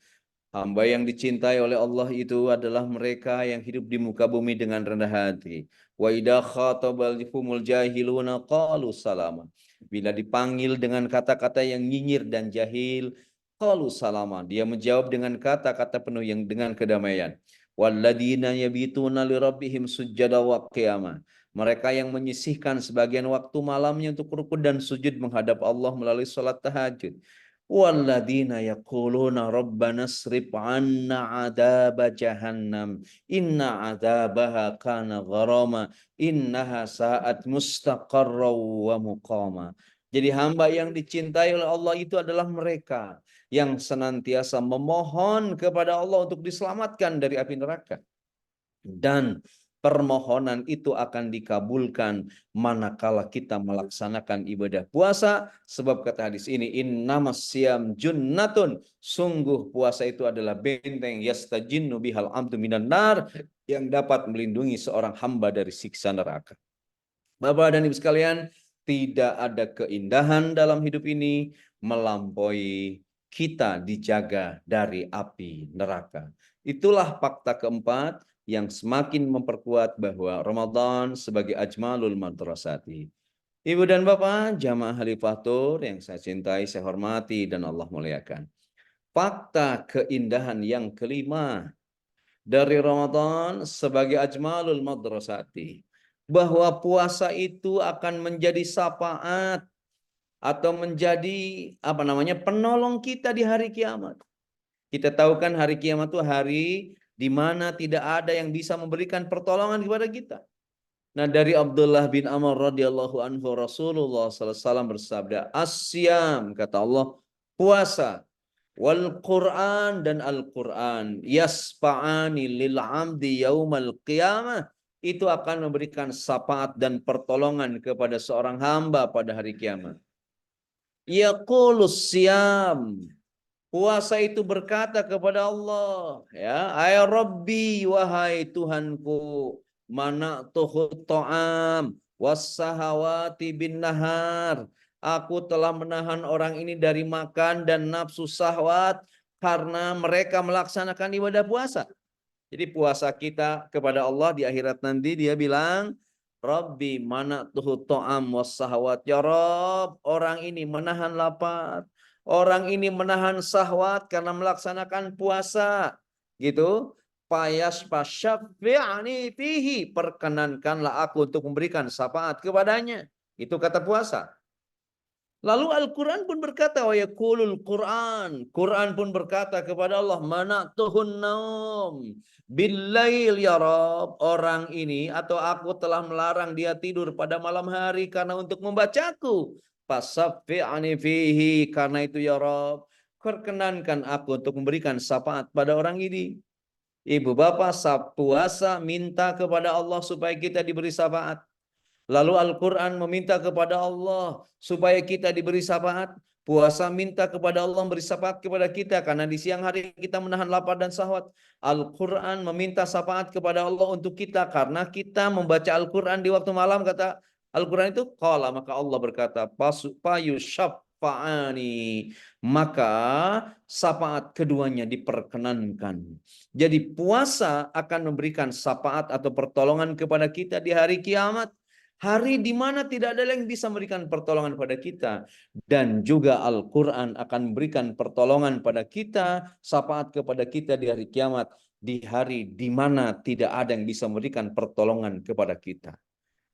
Hamba yang dicintai oleh Allah itu adalah mereka yang hidup di muka bumi dengan rendah hati. Wa idza khatabahumul jahiluna qalu salama. Bila dipanggil dengan kata-kata yang nyinyir dan jahil, qalu salama. Dia menjawab dengan kata-kata penuh yang dengan kedamaian. Walladzina yabituna lirabbihim sujjada wa qiyama. Mereka yang menyisihkan sebagian waktu malamnya untuk rukuk dan sujud menghadap Allah melalui salat tahajud. Walladzina yaquluna rabbana srif 'anna 'adzaba jahannam inna 'adzabaha kana gharama innaha sa'at mustaqarra wa muqama. Jadi hamba yang dicintai oleh Allah itu adalah mereka yang senantiasa memohon kepada Allah untuk diselamatkan dari api neraka. Dan permohonan itu akan dikabulkan manakala kita melaksanakan ibadah puasa, sebab kata hadis ini innamas siyam junnatun, sungguh puasa itu adalah benteng yastajinnu bihal abdu minan nar, yang dapat melindungi seorang hamba dari siksa neraka. Bapak dan Ibu sekalian, tidak ada keindahan dalam hidup ini melampaui kita dijaga dari api neraka. Itulah fakta keempat yang semakin memperkuat bahwa Ramadan sebagai ajmalul madrasati. Ibu dan Bapak, jamaah Halifatur yang saya cintai, saya hormati, dan Allah muliakan. Fakta keindahan yang kelima dari Ramadan sebagai ajmalul madrasati, bahwa puasa itu akan menjadi syafaat atau menjadi penolong kita di hari kiamat. Kita tahu kan hari kiamat itu hari di mana tidak ada yang bisa memberikan pertolongan kepada kita. Nah, dari Abdullah bin Amr radhiyallahu anhu, Rasulullah sallallahu alaihi wasallam bersabda, "Asyam," kata Allah, puasa, wal Quran, dan Al-Quran, yasfa'ani lil 'amdi yaumal qiyamah, itu akan memberikan syafaat dan pertolongan kepada seorang hamba pada hari kiamat. Yaqulus siyam, puasa itu berkata kepada Allah, ya, ay Rabbi, wahai Tuhanku, mana'tuhu ta'am wassahawati bin nahar. Aku telah menahan orang ini dari makan dan nafsu syahwat karena mereka melaksanakan ibadah puasa. Jadi puasa kita kepada Allah di akhirat nanti dia bilang, Rabbi mana'tuhu ta'am wassahawat. Ya Rabb, orang ini menahan lapar. Orang ini menahan syahwat karena melaksanakan puasa. Gitu. Syafi'ani fihi, perkenankanlah aku untuk memberikan syafaat kepadanya. Itu kata puasa. Lalu Al-Quran pun berkata, wa yaqulul Quran. Quran pun berkata kepada Allah, mana'tuhun naum billail ya Rabb. Orang ini atau aku telah melarang dia tidur pada malam hari karena untuk membacaku. Fasaffi'ani fihi, karena itu ya Rabb, perkenankan aku untuk memberikan syafaat pada orang ini. Ibu bapak, puasa minta kepada Allah supaya kita diberi syafaat. Lalu Al-Quran meminta kepada Allah supaya kita diberi syafaat. Puasa minta kepada Allah memberi syafaat kepada kita karena di siang hari kita menahan lapar dan syahwat. Al-Quran meminta syafaat kepada Allah untuk kita karena kita membaca Al-Quran di waktu malam. Kata Al-Quran itu qala, maka Allah berkata fayusyafa'ani, maka syafaat keduanya diperkenankan. Jadi puasa akan memberikan syafaat atau pertolongan kepada kita di hari kiamat. Hari di mana tidak ada yang bisa memberikan pertolongan pada kita. Dan juga Al-Quran akan memberikan pertolongan pada kita, syafaat kepada kita di hari kiamat. Di hari di mana tidak ada yang bisa memberikan pertolongan kepada kita.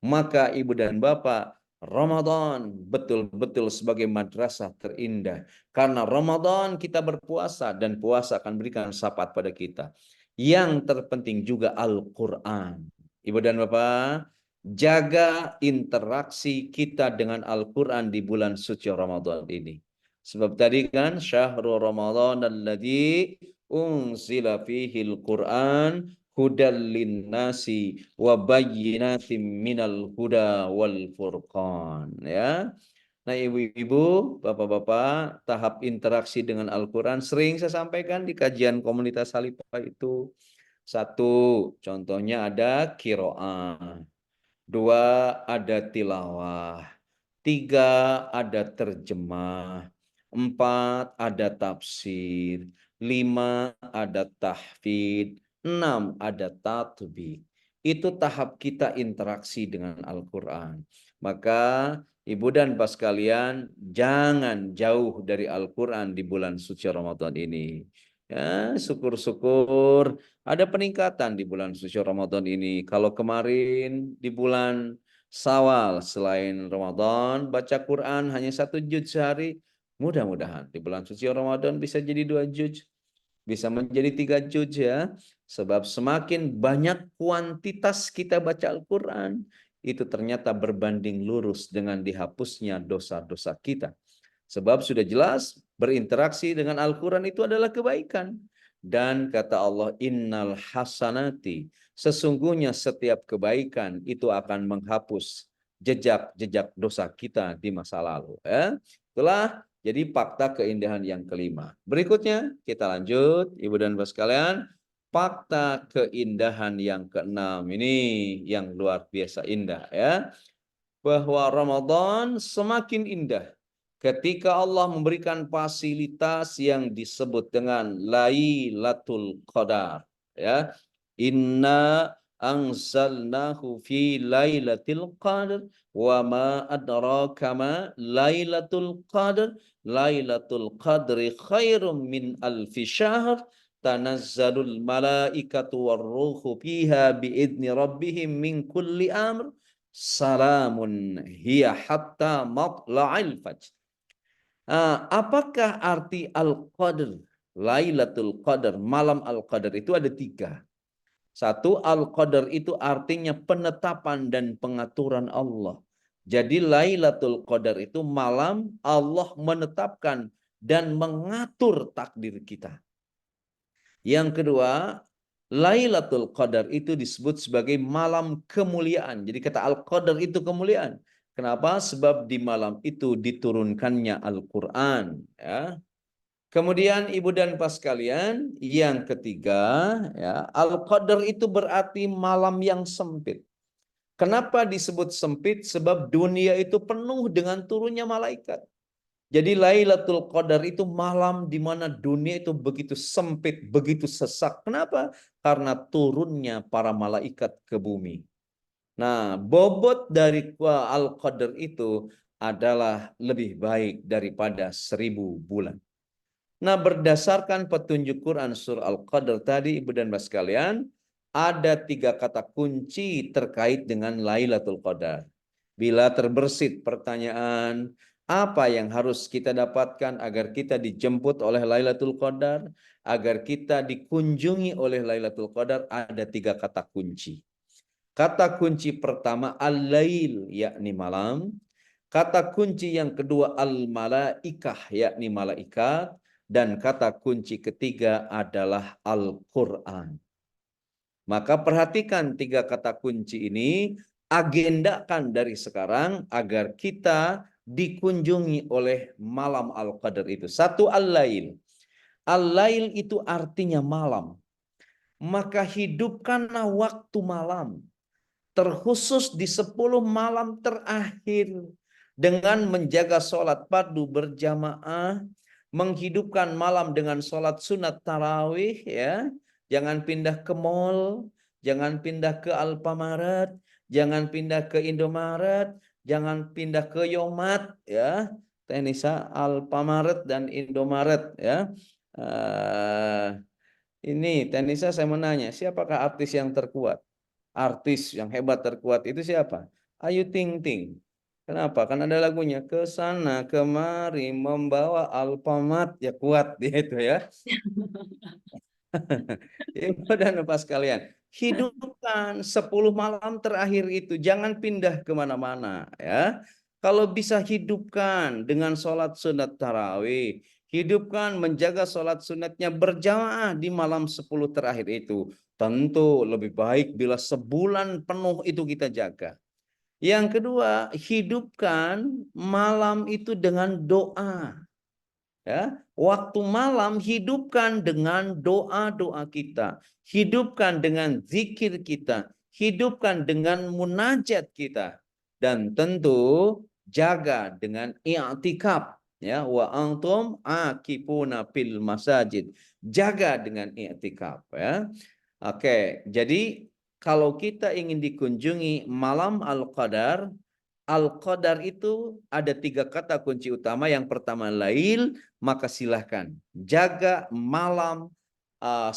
Maka ibu dan bapak, Ramadan betul-betul sebagai madrasah terindah. Karena Ramadan kita berpuasa dan puasa akan berikan syafaat pada kita. Yang terpenting juga Al-Quran. Ibu dan bapak, jaga interaksi kita dengan Al-Quran di bulan suci Ramadan ini. Sebab tadi kan syahrul Ramadan alladzi unzila fihil Quran hudal linnasi wa bayyinatim minal huda wal furqan, ya. Nah, ibu-ibu, bapak-bapak, tahap interaksi dengan Al-Quran sering saya sampaikan di kajian komunitas Halifah itu. Satu, contohnya ada qiraah. Dua, ada tilawah. Tiga, ada terjemah. Empat, ada tafsir. Lima, ada tahfidz. Enam, ada tatbik. Itu tahap kita interaksi dengan Al-Quran. Maka ibu dan bapak sekalian, jangan jauh dari Al-Quran di bulan suci Ramadan ini. Ya, syukur-syukur ada peningkatan di bulan suci Ramadan ini. Kalau kemarin di bulan Syawal selain Ramadan baca Quran hanya 1 juz sehari, mudah-mudahan di bulan suci Ramadan bisa jadi 2 juz, bisa menjadi 3 juz ya. Sebab semakin banyak kuantitas kita baca Al-Quran, itu ternyata berbanding lurus dengan dihapusnya dosa-dosa kita. Sebab sudah jelas berinteraksi dengan Al-Quran itu adalah kebaikan. Dan kata Allah, innal hasanati, sesungguhnya setiap kebaikan itu akan menghapus jejak-jejak dosa kita di masa lalu. Ya. Itulah jadi fakta keindahan yang kelima. Berikutnya kita lanjut, ibu dan bapak sekalian. Fakta keindahan yang keenam ini yang luar biasa indah ya. Bahwa Ramadan semakin indah ketika Allah memberikan fasilitas yang disebut dengan Lailatul Qadar, ya. Inna anzalnahu fi Lailatul Qadar wa ma adraka ma Lailatul Qadar. Lailatul Qadri khairum min alfi syahr, tanazzalul malaikatu warruhu fiha biidni rabbihim min kulli amr, salamun hiya hatta matla'il fajr. Apakah arti Al-Qadr? Lailatul Qadar, malam Al-Qadar itu ada 3. Satu, Al-Qadar itu artinya penetapan dan pengaturan Allah. Jadi Lailatul Qadar itu malam Allah menetapkan dan mengatur takdir kita. Yang kedua, Lailatul Qadar itu disebut sebagai malam kemuliaan. Jadi kata Al-Qadar itu kemuliaan. Kenapa? Sebab di malam itu diturunkannya Al-Quran. Ya. Kemudian ibu dan bapak sekalian, yang ketiga, ya, Al-Qadar itu berarti malam yang sempit. Kenapa disebut sempit? Sebab dunia itu penuh dengan turunnya malaikat. Jadi Lailatul Qadar itu malam di mana dunia itu begitu sempit, begitu sesak. Kenapa? Karena turunnya para malaikat ke bumi. Nah, bobot dari Al-Qadar itu adalah lebih baik daripada 1000 bulan. Nah, berdasarkan petunjuk Quran surah Al-Qadar tadi, ibu dan bapak sekalian, ada 3 kata kunci terkait dengan Lailatul Qadar. Bila terbersit pertanyaan, apa yang harus kita dapatkan agar kita dijemput oleh Lailatul Qadar, agar kita dikunjungi oleh Lailatul Qadar, ada 3 kata kunci. Kata kunci pertama al-lail, yakni malam. Kata kunci yang kedua al-malaikah, yakni malaikat. Dan kata kunci ketiga adalah Al-Quran. Maka perhatikan 3 kata kunci ini. agendakan dari sekarang agar kita dikunjungi oleh malam Al-Qadar itu. Satu, Al-Lail. Al-Lail itu artinya malam. Maka hidupkanlah waktu malam, terkhusus di 10 malam terakhir, dengan menjaga sholat fardu berjamaah, menghidupkan malam dengan sholat sunat tarawih, ya. Jangan pindah ke mall, jangan pindah ke Alfamaret, jangan pindah ke Indomaret, jangan pindah ke Yomat, ya. Tenisa Alfamaret dan Indomaret, ya. Ini Tenisa, saya menanya, siapakah artis yang terkuat? Artis yang hebat terkuat itu siapa? Ayu Ting Ting. Kenapa? Kan ada lagunya, ke sana kemari membawa Alfamart, ya kuat dia itu, ya. Ibu dan Bapak sekalian, hidupkan 10 malam terakhir itu, jangan pindah kemana-mana, ya. Kalau bisa hidupkan dengan sholat sunat tarawih, hidupkan menjaga sholat sunatnya berjamaah di malam 10 terakhir itu. Tentu lebih baik bila sebulan penuh itu kita jaga. Yang kedua, hidupkan malam itu dengan doa. Ya, waktu malam hidupkan dengan doa-doa kita, hidupkan dengan zikir kita, hidupkan dengan munajat kita, dan tentu jaga dengan i'tikaf, ya, wa antum akifuna fil masajid, jaga dengan i'tikaf, ya. Oke, jadi kalau kita ingin dikunjungi malam Al-Qadar, Al-Qadar itu ada 3 kata kunci utama. Yang pertama lail, maka silahkan jaga malam 10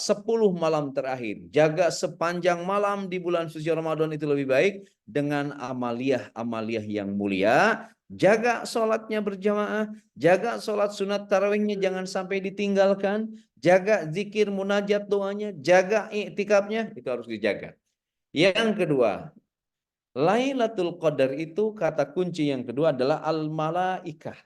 malam terakhir. Jaga sepanjang malam di bulan suci Ramadan itu lebih baik dengan amaliyah-amaliyah yang mulia. Jaga sholatnya berjamaah, jaga sholat sunat tarawihnya jangan sampai ditinggalkan, jaga zikir munajat doanya, jaga iktikafnya, itu harus dijaga. Yang kedua, Lailatul Qadar itu kata kunci yang kedua adalah al-malaikah.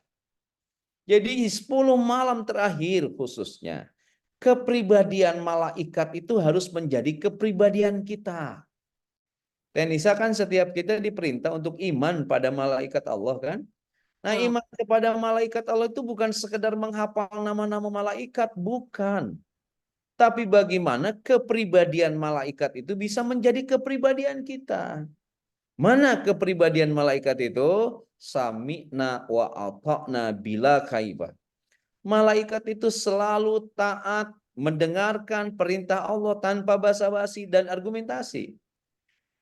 Jadi 10 malam terakhir khususnya, kepribadian malaikat itu harus menjadi kepribadian kita. Tenisa kan setiap kita diperintah untuk iman pada malaikat Allah kan? Nah, iman kepada malaikat Allah itu bukan sekedar menghafal nama-nama malaikat, bukan. Tapi bagaimana kepribadian malaikat itu bisa menjadi kepribadian kita. Mana kepribadian malaikat itu? Sami'na wa ata'na bila kaibah. Malaikat itu selalu taat mendengarkan perintah Allah tanpa basa-basi dan argumentasi.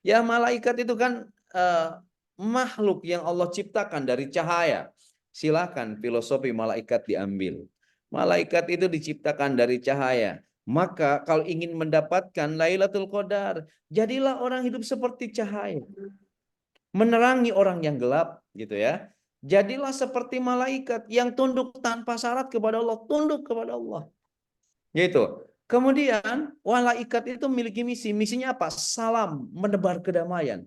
Ya, malaikat itu kan makhluk yang Allah ciptakan dari cahaya. Silakan filosofi malaikat diambil. Malaikat itu diciptakan dari cahaya. Maka kalau ingin mendapatkan Lailatul Qadar, jadilah orang hidup seperti cahaya, menerangi orang yang gelap, gitu ya. Jadilah seperti malaikat yang tunduk tanpa syarat kepada Allah, tunduk kepada Allah. Gitu. Kemudian malaikat itu memiliki misi. Misinya apa? Salam, menebar kedamaian.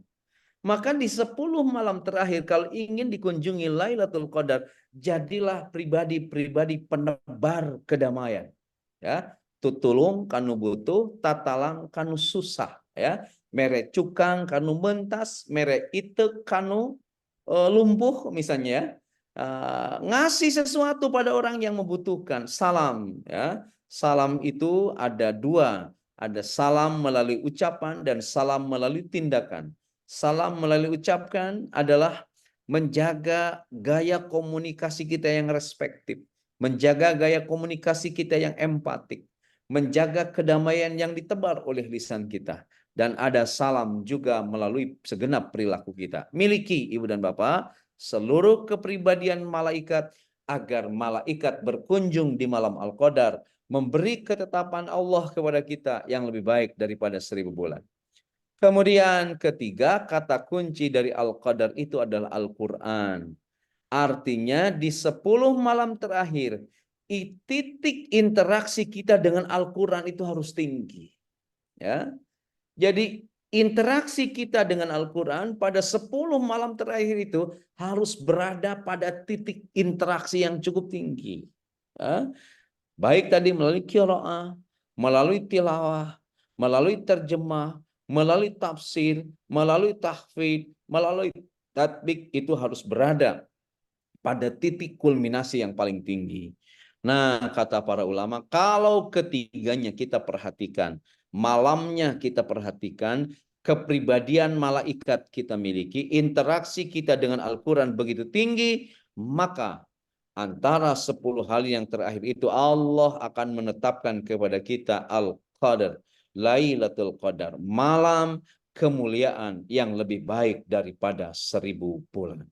Maka di 10 malam terakhir kalau ingin dikunjungi Lailatul Qadar, jadilah pribadi-pribadi penebar kedamaian. Ya, tutulung kanu butuh, tatalang kanu susah, ya. Mere cukang kanu mentas, mere ite kanu lumpuh misalnya, ya. Ngasih sesuatu pada orang yang membutuhkan. Salam, ya. Salam itu ada 2, ada salam melalui ucapan dan salam melalui tindakan. Salam melalui ucapkan adalah menjaga gaya komunikasi kita yang respektif, menjaga gaya komunikasi kita yang empatik, menjaga kedamaian yang ditebar oleh lisan kita. Dan ada salam juga melalui segenap perilaku kita. Miliki, Ibu dan Bapak, seluruh kepribadian malaikat agar malaikat berkunjung di malam Al-Qadar, memberi ketetapan Allah kepada kita yang lebih baik daripada 1000 bulan. Kemudian ketiga, kata kunci dari Al-Qadar itu adalah Al-Quran. Artinya di 10 malam terakhir, titik interaksi kita dengan Al-Quran itu harus tinggi. Ya. Jadi interaksi kita dengan Al-Quran pada 10 malam terakhir itu harus berada pada titik interaksi yang cukup tinggi. Ya. Baik tadi melalui qiraah, melalui tilawah, melalui terjemah, melalui tafsir, melalui tahfidz, melalui tatbik, itu harus berada pada titik kulminasi yang paling tinggi. Nah, kata para ulama, kalau ketiganya kita perhatikan, malamnya kita perhatikan, kepribadian malaikat kita miliki, interaksi kita dengan Al-Quran begitu tinggi, maka antara 10 hal yang terakhir itu Allah akan menetapkan kepada kita Al-Qadar, Lailatul Qadar, malam kemuliaan yang lebih baik daripada 1000 bulan.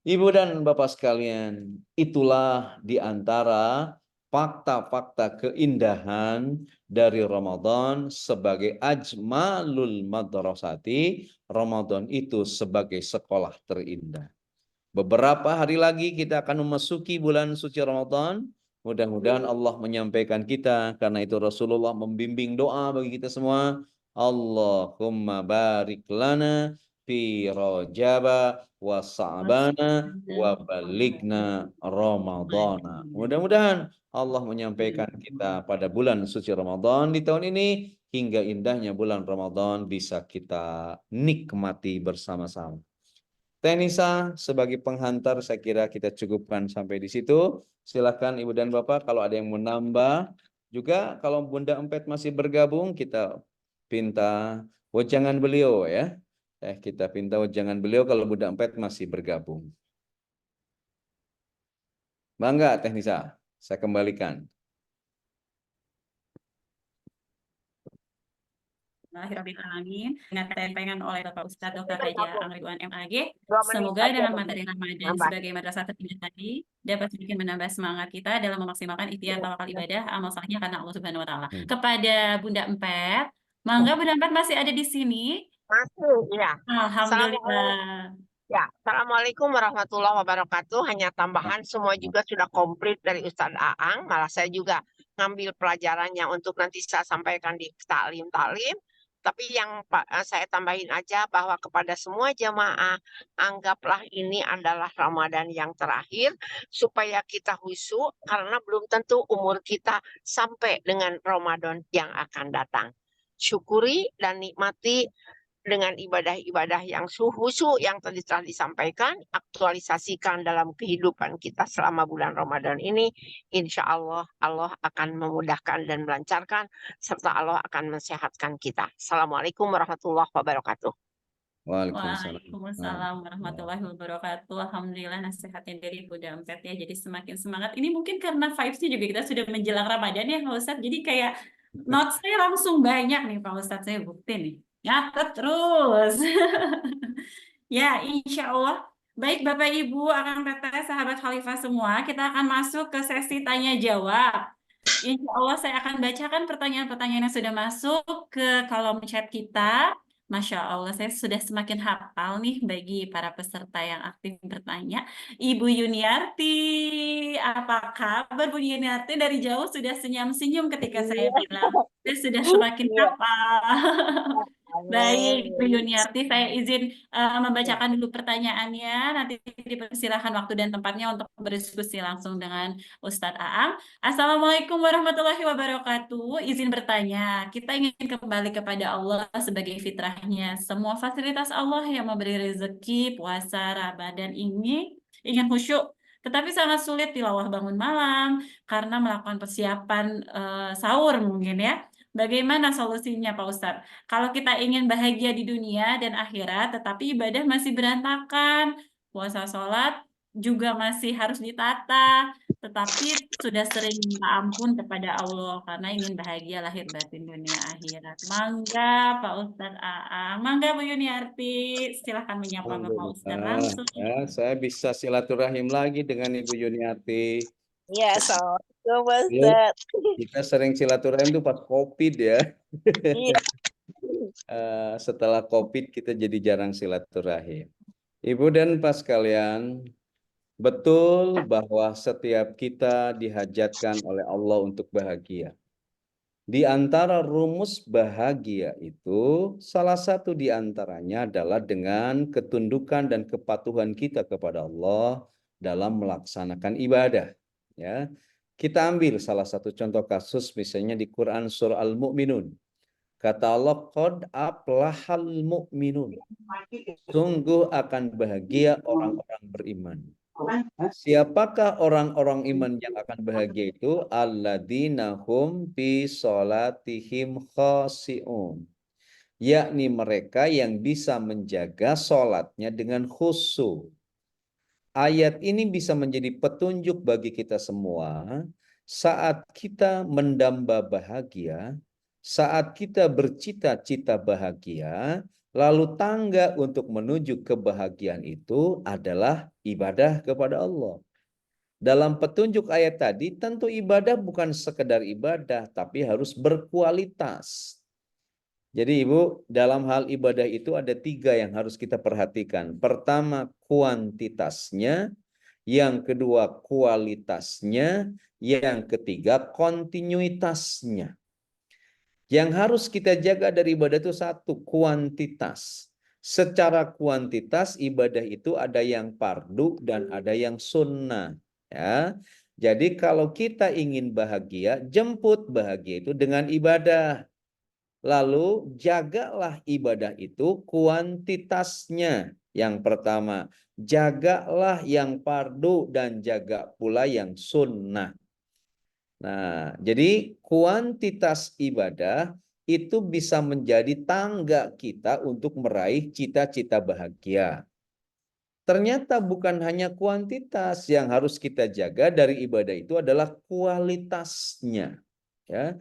Ibu dan Bapak sekalian, itulah di antara fakta-fakta keindahan dari Ramadan sebagai ajmalul madrasati. Ramadan itu sebagai sekolah terindah. Beberapa hari lagi kita akan memasuki bulan suci Ramadan. Mudah-mudahan Allah menyampaikan kita, karena itu Rasulullah membimbing doa bagi kita semua. Allahumma barik lana fi Rajaba wa Sa'bana wa baligna Ramadana. Mudah-mudahan Allah menyampaikan kita pada bulan suci Ramadan di tahun ini, hingga indahnya bulan Ramadan bisa kita nikmati bersama-sama. Teh Nisa, sebagai penghantar saya kira kita cukupkan sampai di situ. Silakan Ibu dan Bapak kalau ada yang menambah. Juga kalau Bunda Empet masih bergabung, kita pinta wejangan beliau ya. Kita pinta wejangan beliau kalau Bunda Empet masih bergabung. Bangga Teh Nisa, saya kembalikan. Alhamdulillahirrahmanirrahim. Dengan tempengan oleh Bapak Ustadz Dr. Haja Ridwan MAG. 2 menit Semoga aja dengan Bunda. materi Ramadan Nambah. sebagai madrasah terpilih tadi dapat sedikit menambah semangat kita dalam memaksimalkan ikhtiar tawakal ibadah amal salehnya karena Allah Subhanahu wa taala. Kepada Bunda Empet, mangga Bunda Empet masih ada di sini. Masuk, ya. Alhamdulillah. Assalamualaikum warahmatullahi wabarakatuh. Hanya tambahan, semua juga sudah komplit dari Ustadz Aang. Malah saya juga ngambil pelajarannya untuk nanti saya sampaikan di taklim-taklim. Tapi yang saya tambahin aja bahwa kepada semua jamaah, anggaplah ini adalah Ramadan yang terakhir, supaya kita khusyuk, karena belum tentu umur kita sampai dengan Ramadan yang akan datang. Syukuri dan nikmati dengan ibadah-ibadah yang khusyuk yang tadi telah disampaikan, aktualisasikan dalam kehidupan kita selama bulan Ramadan ini. Insya Allah, Allah akan memudahkan dan melancarkan, serta Allah akan mensehatkan kita. Assalamualaikum warahmatullahi wabarakatuh. Waalaikumsalam. Waalaikumsalam warahmatullahi wabarakatuh. Alhamdulillah nasihatnya dari Bunda Empet ya. Jadi semakin semangat. Ini mungkin karena vibes-nya juga kita sudah menjelang Ramadan ya Pak Ustadz. Jadi kayak notes saya langsung banyak nih Pak Ustadz. Saya bukti nih. Nyatet terus. Ya, insya Allah. Baik Bapak Ibu, akan teteh sahabat Khalifah semua, kita akan masuk ke sesi tanya jawab. Insya Allah saya akan bacakan pertanyaan-pertanyaan yang sudah masuk ke kolom chat kita. Masya Allah, saya sudah semakin hafal nih bagi para peserta yang aktif bertanya. Ibu Yuniarti, apa kabar Bu Yuniarti? Dari jauh sudah senyum-senyum ketika saya bilang. Saya sudah semakin hafal. Baik, Bu Yuniarti, saya izin membacakan dulu pertanyaannya. Nanti dipersilahkan waktu dan tempatnya untuk berdiskusi langsung dengan Ustadz Aang. Assalamualaikum warahmatullahi wabarakatuh. Izin bertanya, kita ingin kembali kepada Allah sebagai fitrahnya. Semua fasilitas Allah yang memberi rezeki, puasa, Ramadan ini ingin khusyuk. Tetapi sangat sulit tilawah bangun malam karena melakukan persiapan sahur mungkin ya. Bagaimana solusinya Pak Ustadz? Kalau kita ingin bahagia di dunia dan akhirat, tetapi ibadah masih berantakan, puasa sholat juga masih harus ditata, tetapi sudah sering minta ampun kepada Allah karena ingin bahagia lahir batin dunia akhirat. Mangga Pak Ustadz AA, mangga Bu Yuniarti, silahkan menyapa Bapak Ustadz Alhamdulillah. langsung. Ya, saya bisa silaturahim lagi dengan Ibu Yuniati. Ya, assalamualaikum Ya, Ustadz. kita sering silaturahim tuh pas COVID ya. Iya. Setelah COVID kita jadi jarang silaturahim. Ibu dan Pak sekalian, betul bahwa setiap kita dihajatkan oleh Allah untuk bahagia. Di antara rumus bahagia itu, salah satu di antaranya adalah dengan ketundukan dan kepatuhan kita kepada Allah dalam melaksanakan ibadah. Ya, kita ambil salah satu contoh kasus misalnya di Quran surah Al-Mu'minun. Kata Allah, qad aflahal mu'minun. Sungguh akan bahagia orang-orang beriman. Siapakah orang-orang iman yang akan bahagia itu? Alladzina hum fi sholatihim khashi'un. Yakni mereka yang bisa menjaga sholatnya dengan khusyuk. Ayat ini bisa menjadi petunjuk bagi kita semua saat kita mendamba bahagia, saat kita bercita-cita bahagia, lalu tangga untuk menuju kebahagiaan itu adalah ibadah kepada Allah. Dalam petunjuk ayat tadi, tentu ibadah bukan sekedar ibadah, tapi harus berkualitas. Jadi Ibu, dalam hal ibadah itu ada 3 yang harus kita perhatikan. Pertama, kuantitasnya. Yang kedua, kualitasnya. Yang ketiga, kontinuitasnya. Yang harus kita jaga dari ibadah itu satu, kuantitas. Secara kuantitas, ibadah itu ada yang fardu dan ada yang sunnah. Ya. Jadi kalau kita ingin bahagia, jemput bahagia itu dengan ibadah. Lalu jagalah ibadah itu kuantitasnya. Yang pertama, jagalah yang fardu dan jaga pula yang sunnah. Nah, jadi kuantitas ibadah itu bisa menjadi tangga kita untuk meraih cita-cita bahagia. Ternyata bukan hanya kuantitas yang harus kita jaga dari ibadah itu adalah kualitasnya. Ya.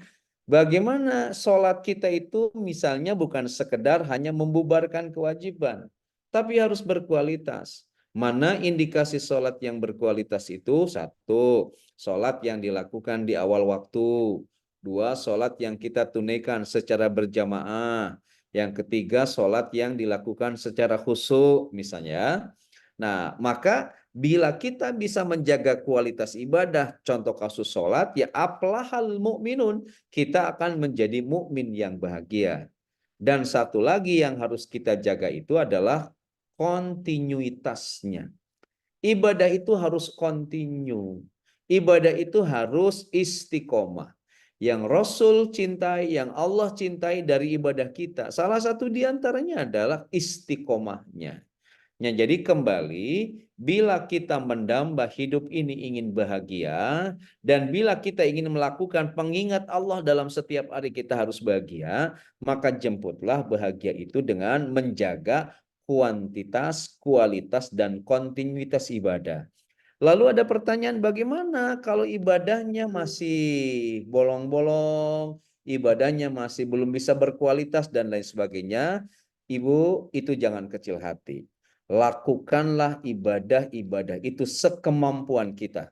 Bagaimana sholat kita itu misalnya bukan sekedar hanya membubarkan kewajiban, tapi harus berkualitas. Mana indikasi sholat yang berkualitas itu? Satu, sholat yang dilakukan di awal waktu. Dua, sholat yang kita tunaikan secara berjamaah. Yang ketiga, sholat yang dilakukan secara khusyuk misalnya. Nah, maka bila kita bisa menjaga kualitas ibadah, contoh kasus sholat, ya aflahal mu'minun, kita akan menjadi mukmin yang bahagia. Dan satu lagi yang harus kita jaga itu adalah kontinuitasnya. Ibadah itu harus kontinu. Ibadah itu harus istiqomah. Yang Rasul cintai, yang Allah cintai dari ibadah kita, salah satu diantaranya adalah istiqomahnya. Ya, jadi kembali, bila kita mendamba hidup ini ingin bahagia, dan bila kita ingin melakukan pengingat Allah dalam setiap hari kita harus bahagia, maka jemputlah bahagia itu dengan menjaga kuantitas, kualitas, dan kontinuitas ibadah. Lalu ada pertanyaan, bagaimana kalau ibadahnya masih bolong-bolong, ibadahnya masih belum bisa berkualitas, dan lain sebagainya? Ibu, itu jangan kecil hati. Lakukanlah ibadah-ibadah itu sekemampuan kita.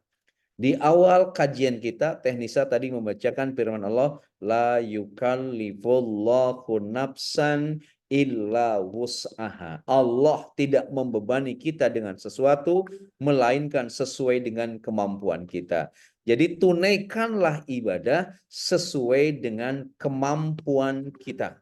Di awal kajian kita, Teknisa tadi membacakan firman Allah, la yukallifullahu nafsan illa wus'aha. Allah tidak membebani kita dengan sesuatu, melainkan sesuai dengan kemampuan kita. Jadi tunaikanlah ibadah sesuai dengan kemampuan kita.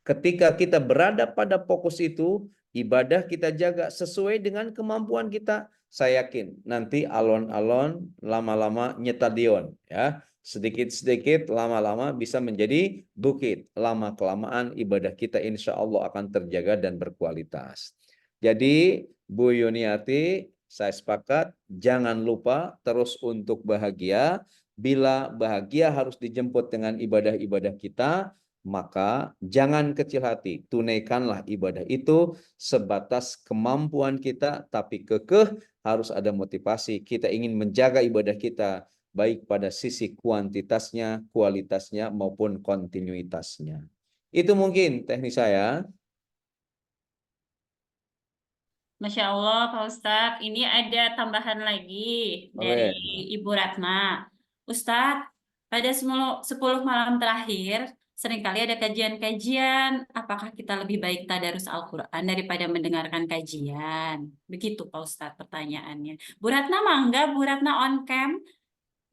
Ketika kita berada pada fokus itu, ibadah kita jaga sesuai dengan kemampuan kita. Saya yakin nanti alon-alon lama-lama nyetadion, ya. Sedikit-sedikit lama-lama bisa menjadi bukit. Lama-kelamaan ibadah kita insya Allah akan terjaga dan berkualitas. Jadi Bu Yuniati, saya sepakat, jangan lupa terus untuk bahagia. Bila bahagia harus dijemput dengan ibadah-ibadah kita, maka jangan kecil hati, tunaikanlah ibadah itu sebatas kemampuan kita, tapi kekeh, harus ada motivasi. Kita ingin menjaga ibadah kita, baik pada sisi kuantitasnya, kualitasnya, maupun kontinuitasnya. Itu mungkin teknik saya. Masya Allah, Pak Ustadz. Ini ada tambahan lagi dari Boleh. Ibu Ratna. Ustadz, pada 10 malam terakhir, seringkali ada kajian-kajian. Apakah kita lebih baik tadarus Al-Quran daripada mendengarkan kajian? Begitu, Pak Ustadz, pertanyaannya. Bu Ratna mangga, Bu Ratna on cam.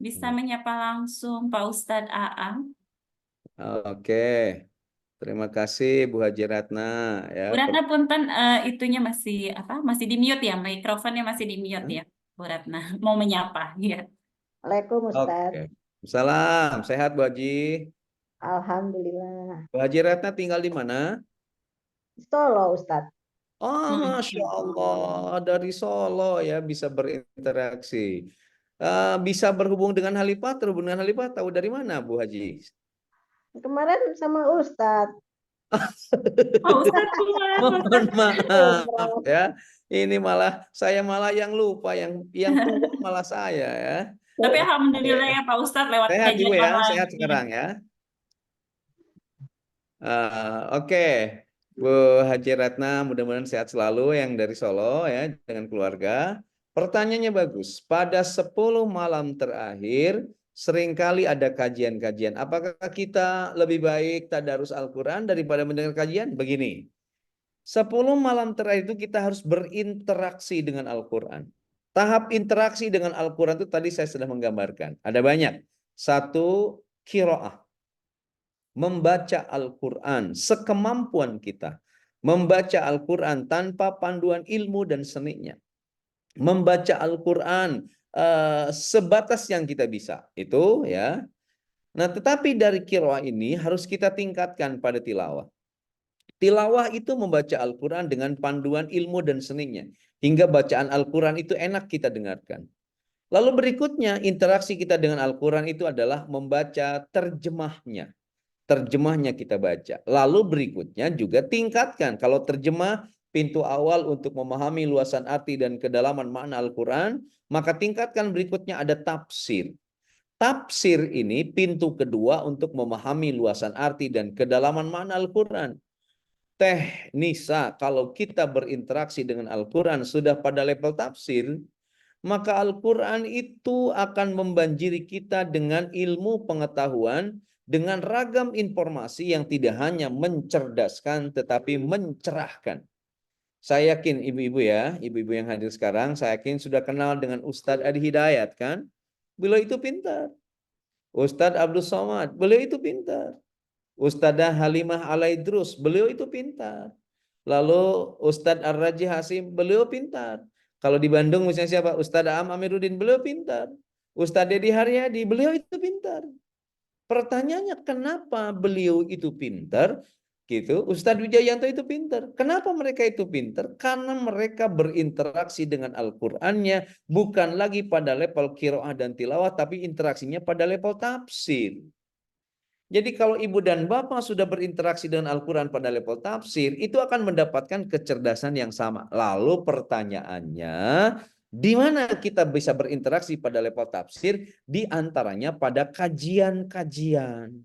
Bisa menyapa langsung Pak Ustadz Aang. Oke. Terima kasih Bu Haji Ratna. Ya, Bu Ratna punten itunya masih apa? Masih di mute ya, mikrofonnya masih di mute ya, Bu Ratna. Mau menyapa, ya. Waalaikumsalam Ustaz. Oke. Salam, sehat Bu Haji. Alhamdulillah. Bu Haji Ratna tinggal di mana? Solo, Ustadz. Oh, Masya Allah, dari Solo ya bisa berinteraksi. Bisa berhubung dengan Halifah, terhubung dengan Halifah, tahu dari mana Bu Haji? Kemarin sama Ustadz. Pak Ustadz keluar. Mohon maaf Umroh. ya. Ini saya malah yang lupa, yang tua malah saya ya. Tapi Oke. alhamdulillah ya Pak Ustadz lewat Sehat Ibu kajian ya, online sehat ini. sekarang ya. Oke, Bu Haji Ratna, mudah-mudahan sehat selalu yang dari Solo ya dengan keluarga. Pertanyaannya bagus. Pada 10 malam terakhir seringkali ada kajian-kajian. Apakah kita lebih baik tadarus Al-Quran daripada mendengar kajian? Begini, 10 malam terakhir itu kita harus berinteraksi dengan Al-Quran. Tahap interaksi dengan Al-Quran itu tadi saya sudah menggambarkan. Ada banyak. Satu, qiraah. Membaca Al-Quran sekemampuan kita. Membaca Al-Quran tanpa panduan ilmu dan seninya. Membaca Al-Quran sebatas yang kita bisa. Itu ya. Nah, tetapi dari qiraah ini harus kita tingkatkan pada tilawah. Tilawah itu membaca Al-Quran dengan panduan ilmu dan seninya. Hingga bacaan Al-Quran itu enak kita dengarkan. Lalu berikutnya interaksi kita dengan Al-Quran itu adalah membaca terjemahnya. Terjemahnya kita baca. Lalu berikutnya juga tingkatkan. Kalau terjemah pintu awal untuk memahami luasan arti dan kedalaman makna Al-Quran, maka tingkatkan berikutnya ada tafsir. Tafsir ini pintu kedua untuk memahami luasan arti dan kedalaman makna Al-Quran. Teh Nisa, kalau kita berinteraksi dengan Al-Quran sudah pada level tafsir, maka Al-Quran itu akan membanjiri kita dengan ilmu pengetahuan, dengan ragam informasi yang tidak hanya mencerdaskan, tetapi mencerahkan. Saya yakin ibu-ibu ya, ibu-ibu yang hadir sekarang, saya yakin sudah kenal dengan Ustadz Adi Hidayat kan? Beliau itu pintar. Ustadz Abdul Somad, beliau itu pintar. Ustadzah Halimah Alaidrus, beliau itu pintar. Lalu Ustadz Ar-Raji Hasim, beliau pintar. Kalau di Bandung misalnya siapa? Ustadz Am Amiruddin, beliau pintar. Ustadz Dedi Haryadi, beliau itu pintar. Pertanyaannya kenapa beliau itu pintar? Gitu. Ustadz Wijayanto itu pintar. Kenapa mereka itu pintar? Karena mereka berinteraksi dengan Al-Qur'annya bukan lagi pada level qiraah dan tilawah, tapi interaksinya pada level tafsir. Jadi kalau ibu dan bapak sudah berinteraksi dengan Al-Quran pada level tafsir, itu akan mendapatkan kecerdasan yang sama. Lalu pertanyaannya, di mana kita bisa berinteraksi pada level tafsir? Di antaranya pada kajian-kajian.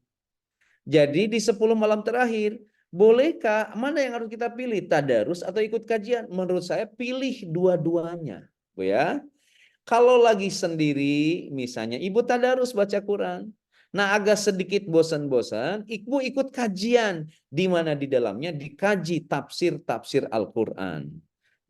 Jadi di 10 malam terakhir, bolehkah, mana yang harus kita pilih? Tadarus atau ikut kajian? Menurut saya pilih dua-duanya. Bu ya. Kalau lagi sendiri, misalnya ibu tadarus baca Quran. Nah, agak sedikit bosan-bosan, ibu ikut kajian. Di mana di dalamnya dikaji tafsir-tafsir Al-Quran.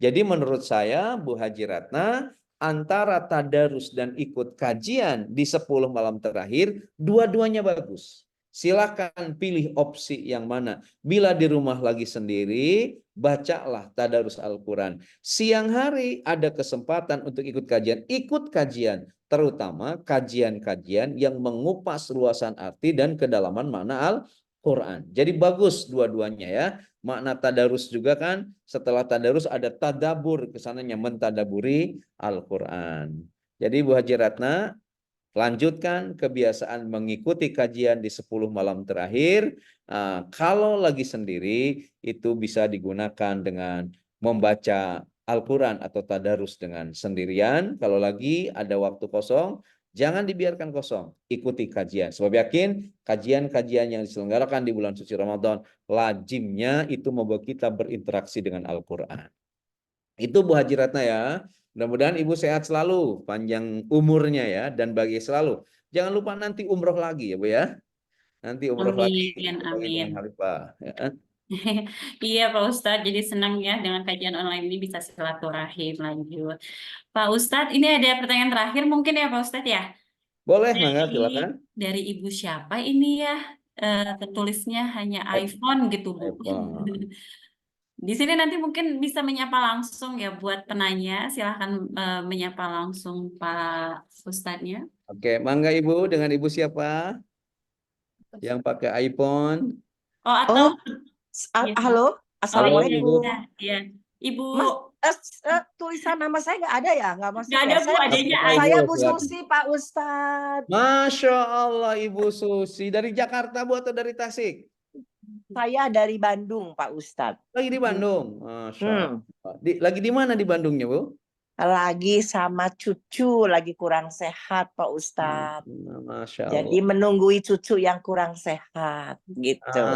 Jadi menurut saya, Bu Haji Ratna, antara tadarus dan ikut kajian di 10 malam terakhir, dua-duanya bagus. Silakan pilih opsi yang mana. Bila di rumah lagi sendiri, bacalah tadarus Al-Quran. Siang hari ada kesempatan untuk ikut kajian, terutama kajian-kajian yang mengupas luasan arti dan kedalaman makna Al-Quran. Jadi bagus dua-duanya ya. Makna tadarus juga kan, setelah tadarus ada tadabur, kesananya mentadaburi Al-Quran. Jadi Bu Haji Ratna, lanjutkan kebiasaan mengikuti kajian di 10 malam terakhir. Kalau lagi sendiri, itu bisa digunakan dengan membaca Al-Quran atau tadarus dengan sendirian. Kalau lagi ada waktu kosong, jangan dibiarkan kosong. Ikuti kajian. Sebab yakin kajian-kajian yang diselenggarakan di bulan suci Ramadan, lazimnya itu membuat kita berinteraksi dengan Al-Quran. Itu Bu Haji Ratna ya. Mudah-mudahan Ibu sehat selalu, panjang umurnya ya, dan bahagia selalu. Jangan lupa nanti umroh lagi ya Bu ya. Nanti umroh lagi Amin, berbagi amin. dengan Khalifah. Ya. Iya Pak Ustadz, jadi senang ya dengan kajian online ini bisa silaturahim lanjut. Pak Ustadz, ini ada pertanyaan terakhir mungkin ya Pak Ustadz ya? Boleh, mangga Dari, silakan. dari Ibu siapa ini ya? Tertulisnya hanya iPhone gitu Bu. iPhone. Di sini nanti mungkin bisa menyapa langsung ya buat penanya. Silahkan menyapa langsung Pak Ustadznya. Oke, mangga Ibu, dengan Ibu siapa? Yang pakai iPhone. Oh, atau ya. Halo, Oh iya, Assalamualaikum. iya. Ibu Mas, tulisan nama saya nggak ada ya? Nggak masuk nggak ada ya? Bu, adanya Apa, Ayu. Saya Ibu? Bu Silakan. Susi, Pak Ustadz. Masya Allah, Ibu Susi. Dari Jakarta, Bu, atau dari Tasik? Saya dari Bandung, Pak Ustadz. Lagi di Bandung. Masya Hmm. Allah. Lagi di mana di Bandungnya, Bu? Lagi sama cucu, lagi kurang sehat, Pak Ustadz. Masya Jadi Allah. menunggui cucu yang kurang sehat, gitu.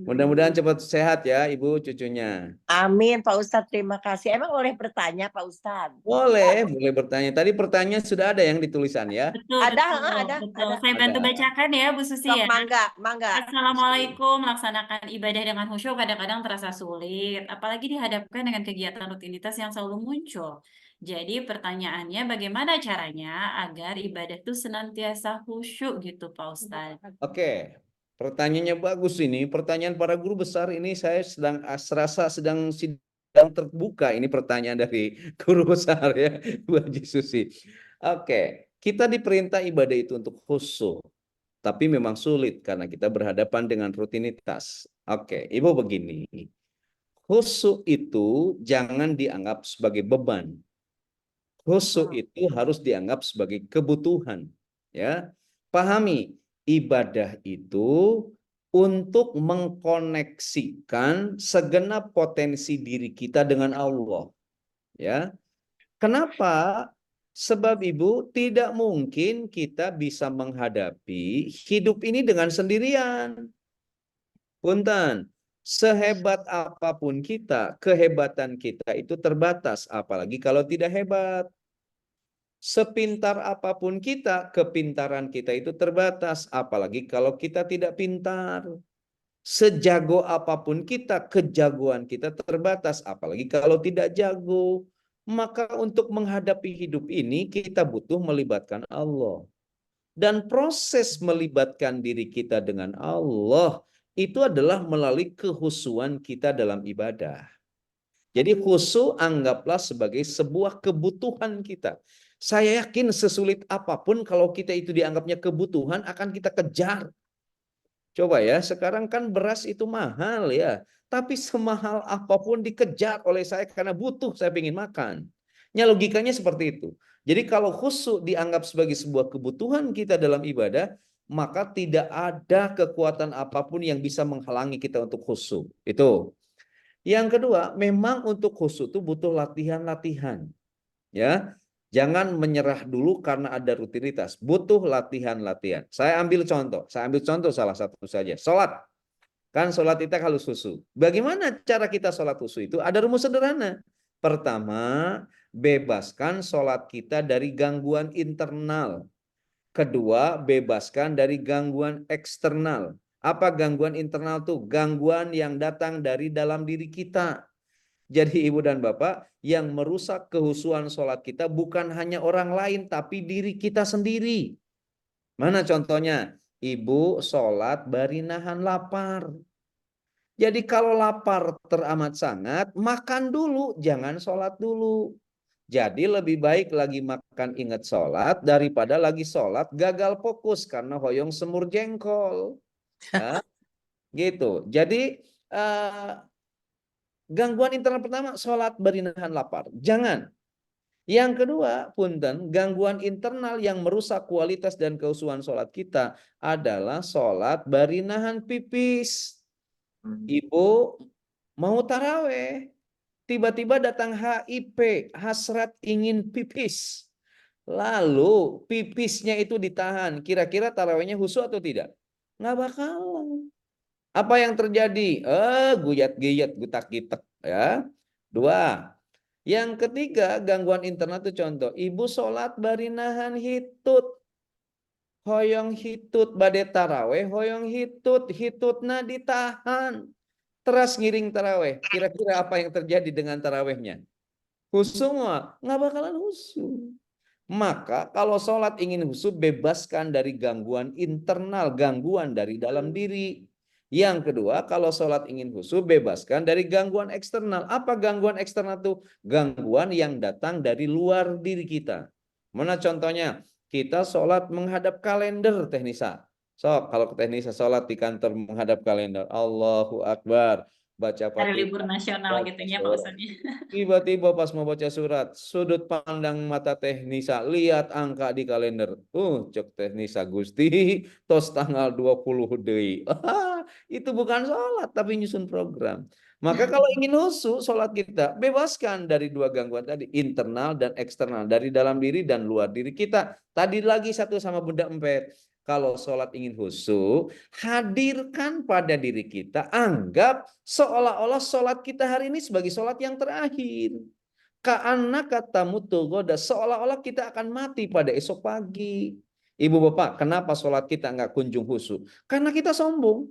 Mudah-mudahan cepat sehat ya, Ibu cucunya. Amin, Pak Ustadz. Terima kasih. Emang boleh bertanya, Pak Ustadz? Boleh bertanya. Tadi pertanyaan sudah ada yang ditulisan ya. Betul, Ada, betul, ada, betul. ada. Saya bantu Ada. bacakan ya, Bu Susi Sok, ya. mangga, mangga. Assalamualaikum, melaksanakan ibadah dengan khusyuk kadang-kadang terasa sulit, apalagi dihadapkan dengan kegiatan rutinitas yang selalu muncul. Jadi pertanyaannya bagaimana caranya agar ibadah itu senantiasa khusyuk gitu, Pak Ustadz? Oke, pertanyaannya bagus ini. Pertanyaan para guru besar ini saya serasa sedang terbuka ini pertanyaan dari guru besar ya, Bu Haji Susi. Oke, kita diperintah ibadah itu untuk khusyuk. Tapi memang sulit karena kita berhadapan dengan rutinitas. Oke, Ibu begini. Khusyuk itu jangan dianggap sebagai beban. Khusyuk itu harus dianggap sebagai kebutuhan. Ya, pahami ibadah itu untuk mengkoneksikan segenap potensi diri kita dengan Allah. Ya, kenapa? Sebab Ibu tidak mungkin kita bisa menghadapi hidup ini dengan sendirian. Punten, sehebat apapun kita, kehebatan kita itu terbatas, apalagi kalau tidak hebat. Sepintar apapun kita, kepintaran kita itu terbatas, apalagi kalau kita tidak pintar. Sejago apapun kita, kejagoan kita terbatas, apalagi kalau tidak jago. Maka untuk menghadapi hidup ini, kita butuh melibatkan Allah. Dan proses melibatkan diri kita dengan Allah, itu adalah melalui kehusuan kita dalam ibadah. Jadi khusyuk anggaplah sebagai sebuah kebutuhan kita. Saya yakin sesulit apapun kalau kita itu dianggapnya kebutuhan akan kita kejar. Coba ya, sekarang kan beras itu mahal ya. Tapi semahal apapun dikejar oleh saya karena butuh, saya ingin makan. Ya logikanya seperti itu. Jadi kalau khusyuk dianggap sebagai sebuah kebutuhan kita dalam ibadah, maka tidak ada kekuatan apapun yang bisa menghalangi kita untuk khusyuk. Itu. Yang kedua, memang untuk khusyuk itu butuh latihan-latihan. Ya, jangan menyerah dulu karena ada rutinitas. Butuh latihan-latihan. Saya ambil contoh salah satu saja. Sholat. Kan sholat kita harus khusyuk. Bagaimana cara kita sholat khusyuk itu? Ada rumus sederhana. Pertama, bebaskan sholat kita dari gangguan internal. Kedua, bebaskan dari gangguan eksternal. Apa gangguan internal tuh? Gangguan yang datang dari dalam diri kita. Jadi ibu dan bapak, yang merusak kehusuan sholat kita bukan hanya orang lain, tapi diri kita sendiri. Mana contohnya? Ibu sholat bari nahan lapar. Jadi kalau lapar teramat sangat, makan dulu, jangan sholat dulu. Jadi lebih baik lagi makan ingat sholat daripada lagi sholat gagal fokus karena hoyong semur jengkol. Ya, gitu. Jadi gangguan internal pertama, sholat bari nahan lapar. Jangan. Yang kedua, punten, gangguan internal yang merusak kualitas dan kehusuan sholat kita adalah sholat bari nahan pipis. Ibu mau taraweh, tiba-tiba datang HIP, hasrat ingin pipis. Lalu pipisnya itu ditahan. Kira-kira tarawehnya khusyuk atau tidak? Nggak bakalan. Apa yang terjadi? Guyat-guyat, gutak-gitek. Ya. Dua. Yang ketiga, gangguan internal itu contoh. Ibu sholat bari nahan hitut. Hoyong hitut bade taraweh, hoyong hitutna ditahan. Teras ngiring taraweh. Kira-kira apa yang terjadi dengan tarawehnya? Khusyuk nggak bakalan khusyuk. Maka kalau sholat ingin khusyuk, bebaskan dari gangguan internal, gangguan dari dalam diri. Yang kedua, kalau sholat ingin khusyuk, bebaskan dari gangguan eksternal. Apa gangguan eksternal itu? Gangguan yang datang dari luar diri kita. Mana contohnya? Kita sholat menghadap kalender, Teh Nisa. Sok, kalau ke teknis sholat di kantor menghadap kalender. Allahu Akbar. Baca Hari Fatihah. libur nasional Baca gitu ya Pak surat. Ustadz ya. Tiba-tiba pas mau baca surat, sudut pandang mata Teh Nisa, lihat angka di kalender. Cek Teh Nisa Gusti, tos tanggal 20 deui. Itu bukan sholat, tapi nyusun program. Maka kalau ingin husu sholat kita, bebaskan dari dua gangguan tadi, internal dan eksternal, dari dalam diri dan luar diri kita. Tadi lagi satu sama Bunda Empet. Kalau sholat ingin husu, hadirkan pada diri kita, anggap seolah-olah sholat kita hari ini sebagai sholat yang terakhir. Ka'anna kata mutugoda, seolah-olah kita akan mati pada esok pagi. Ibu bapak, kenapa sholat kita nggak kunjung husu? Karena kita sombong.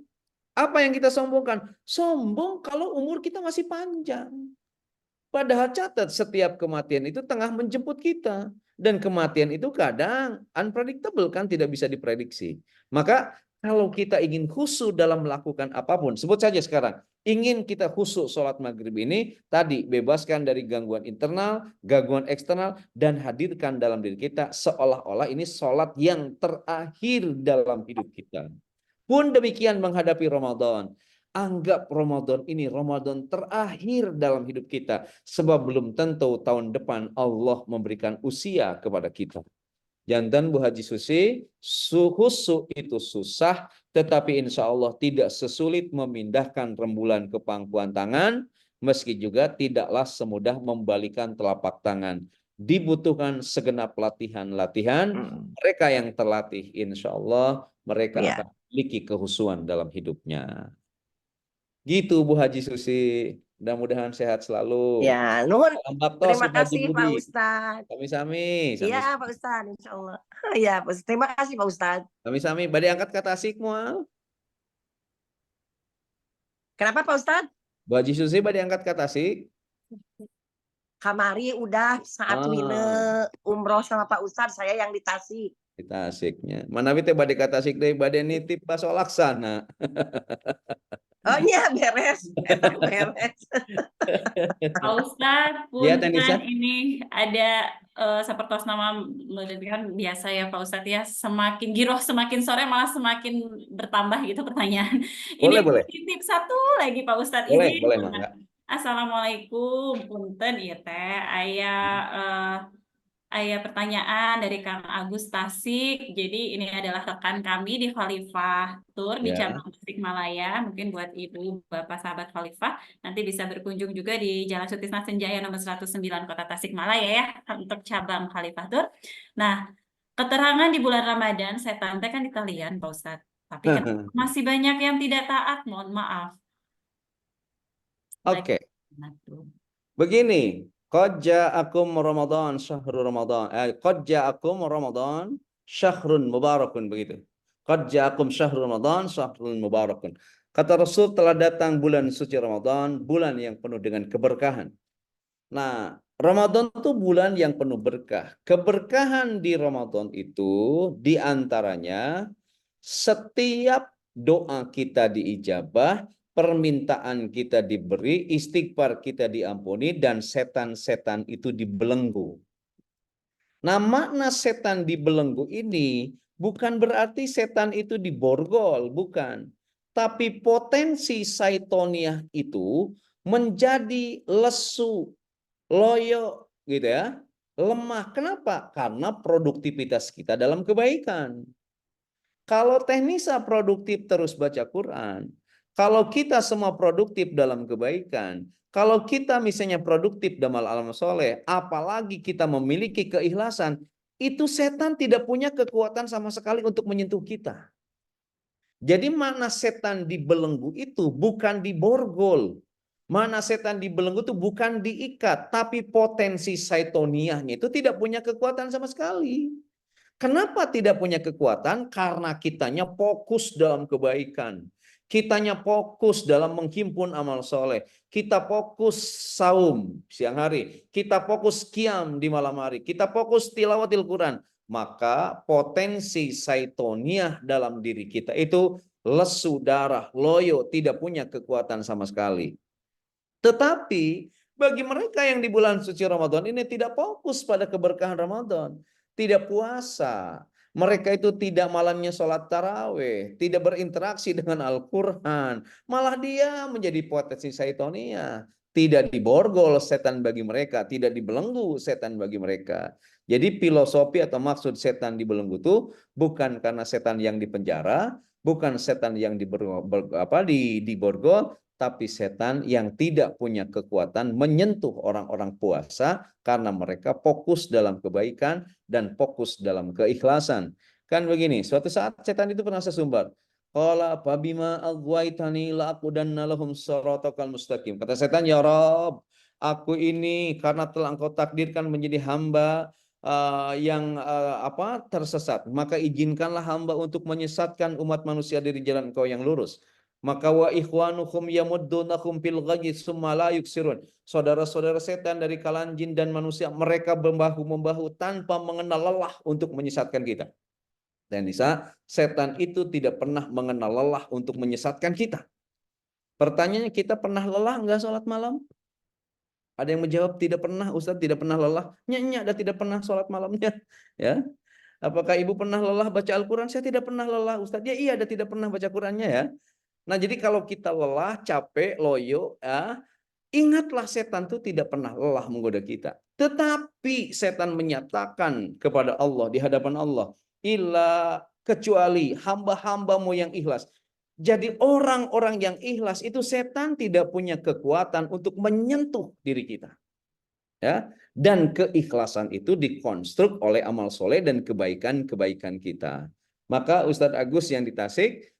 Apa yang kita sombongkan? Sombong kalau umur kita masih panjang. Padahal catat, setiap kematian itu tengah menjemput kita. Dan kematian itu kadang unpredictable, kan, tidak bisa diprediksi. Maka kalau kita ingin khusyuk dalam melakukan apapun, sebut saja sekarang, ingin kita khusyuk sholat maghrib ini, tadi bebaskan dari gangguan internal, gangguan eksternal, dan hadirkan dalam diri kita seolah-olah ini sholat yang terakhir dalam hidup kita. Pun demikian menghadapi Ramadan. Anggap Ramadan ini Ramadan terakhir dalam hidup kita. Sebab belum tentu tahun depan Allah memberikan usia kepada kita. Jantan Bu Haji Susi, husu itu susah, tetapi insya Allah tidak sesulit memindahkan rembulan ke pangkuan tangan, meski juga tidaklah semudah membalikan telapak tangan. Dibutuhkan segenap latihan-latihan. Mereka yang terlatih, insya Allah mereka Ya. akan memiliki kehusuan dalam hidupnya. Gitu Bu Haji Susi. Mudah-mudahan sehat selalu. Ya, nuhun. Salam baktos Terima Bu Haji kasih Pak Budi. Ustadz. Sami-sami. Iya Pak Ustadz, insya Allah. Ya, Pak Ustadz. Terima kasih Pak Ustadz. Sami-sami. Badai angkat kata asik mual. Kenapa Pak Ustadz? Bu Haji Susi badai angkat kata asik. Kamari udah saat Wine umroh sama Pak Ustadz, saya yang di Tasik. Kita asiknya. Mana teh badai kata asik deh, badai nitip baso laksana. Oh iya, beres. Beres. Pak Ustadz, Iya, Teh Nisa. punten ini ada sepertos nama kan biasa ya Pak Ustadz ya, semakin giroh semakin sore malah semakin bertambah gitu pertanyaan. Ini Boleh. titip satu lagi Pak Ustadz, Boleh, izin. Mangga. Assalamualaikum, punten iya teh, Ayah pertanyaan dari Kang Agus Tasik. Jadi ini adalah rekan kami di Khalifah Tour di Ya. cabang Tasikmalaya. Mungkin buat ibu, bapak, sahabat Khalifah nanti bisa berkunjung juga di Jalan Sutisna Senjaya nomor 109 Kota Tasikmalaya ya untuk cabang Khalifah Tour. Nah, keterangan di bulan Ramadan saya tante kan di kalian Pak Ustadz. Tapi kan masih banyak yang tidak taat, mohon maaf. Oke. Begini, qad ja'akum Ramadan syahrul Ramadan. Qad ja'akum Ramadan syahrun mubarakun, begitu. Qad ja'akum syahrul Ramadan syahrun mubarakun. Kata Rasul, telah datang bulan suci Ramadan, bulan yang penuh dengan keberkahan. Nah, Ramadan itu bulan yang penuh berkah. Keberkahan di Ramadan itu diantaranya setiap doa kita diijabah, permintaan kita diberi, istighfar kita diampuni, dan setan-setan itu dibelenggu. Nah, makna setan dibelenggu ini bukan berarti setan itu diborgol, bukan. Tapi potensi saitoniah itu menjadi lesu, loyo, gitu ya, lemah. Kenapa? Karena produktivitas kita dalam kebaikan. Kalau Teh Nisa produktif terus baca Quran, kalau kita semua produktif dalam kebaikan, kalau kita misalnya produktif dalam amal soleh, apalagi kita memiliki keikhlasan, itu setan tidak punya kekuatan sama sekali untuk menyentuh kita. Jadi mana setan dibelenggu itu bukan diborgol. Mana setan dibelenggu itu bukan diikat, tapi potensi saitoniahnya itu tidak punya kekuatan sama sekali. Kenapa tidak punya kekuatan? Karena kitanya fokus dalam kebaikan. Kitanya fokus dalam menghimpun amal soleh. Kita fokus saum siang hari. Kita fokus qiyam di malam hari. Kita fokus tilawatil Quran. Maka potensi saitoniah dalam diri kita itu lesu, darah, loyo, tidak punya kekuatan sama sekali. Tetapi bagi mereka yang di bulan suci Ramadan ini tidak fokus pada keberkahan Ramadan, tidak puasa, Mereka itu tidak malamnya sholat taraweh, tidak berinteraksi dengan Al-Quran. Malah dia menjadi potensi syaitonia. Tidak diborgol setan bagi mereka, tidak dibelenggu setan bagi mereka. Jadi filosofi atau maksud setan dibelenggu itu bukan karena setan yang dipenjara, bukan setan yang diborgol, tapi setan yang tidak punya kekuatan menyentuh orang-orang puasa karena mereka fokus dalam kebaikan dan fokus dalam keikhlasan. Kan begini, suatu saat setan itu pernah sesumbar. Qala fabima aghwaytani la'aqudanna lahum shiratakal mustaqim. Kata setan, ya Rob, aku ini karena telah engkau takdirkan menjadi hamba yang tersesat, maka izinkanlah hamba untuk menyesatkan umat manusia dari jalan engkau yang lurus. Maka wa ikhwanuhum yamuddunakum fil ghayyi summa la yuksirun. Saudara-saudara setan dari kalangan jin dan manusia, mereka membahu-membahu tanpa mengenal lelah untuk menyesatkan kita. Dan Nisa, setan itu tidak pernah mengenal lelah untuk menyesatkan kita. Pertanyaannya, kita pernah lelah enggak sholat malam? Ada yang menjawab tidak pernah, Ustaz, tidak pernah lelah. Nyanyi dan tidak pernah sholat malamnya. Ya. Apakah ibu pernah lelah baca Al-Quran? Saya tidak pernah lelah, Ustaz. Ya iya, ada tidak pernah baca Qurannya ya. Nah, jadi kalau kita lelah, capek, loyo, ya, ingatlah setan itu tidak pernah lelah menggoda kita. Tetapi setan menyatakan kepada Allah di hadapan Allah, illa kecuali hamba-hambamu yang ikhlas. Jadi orang-orang yang ikhlas itu setan tidak punya kekuatan untuk menyentuh diri kita. Ya, dan keikhlasan itu dikonstruk oleh amal soleh dan kebaikan-kebaikan kita. Maka Ustadz Agus yang di Tasik,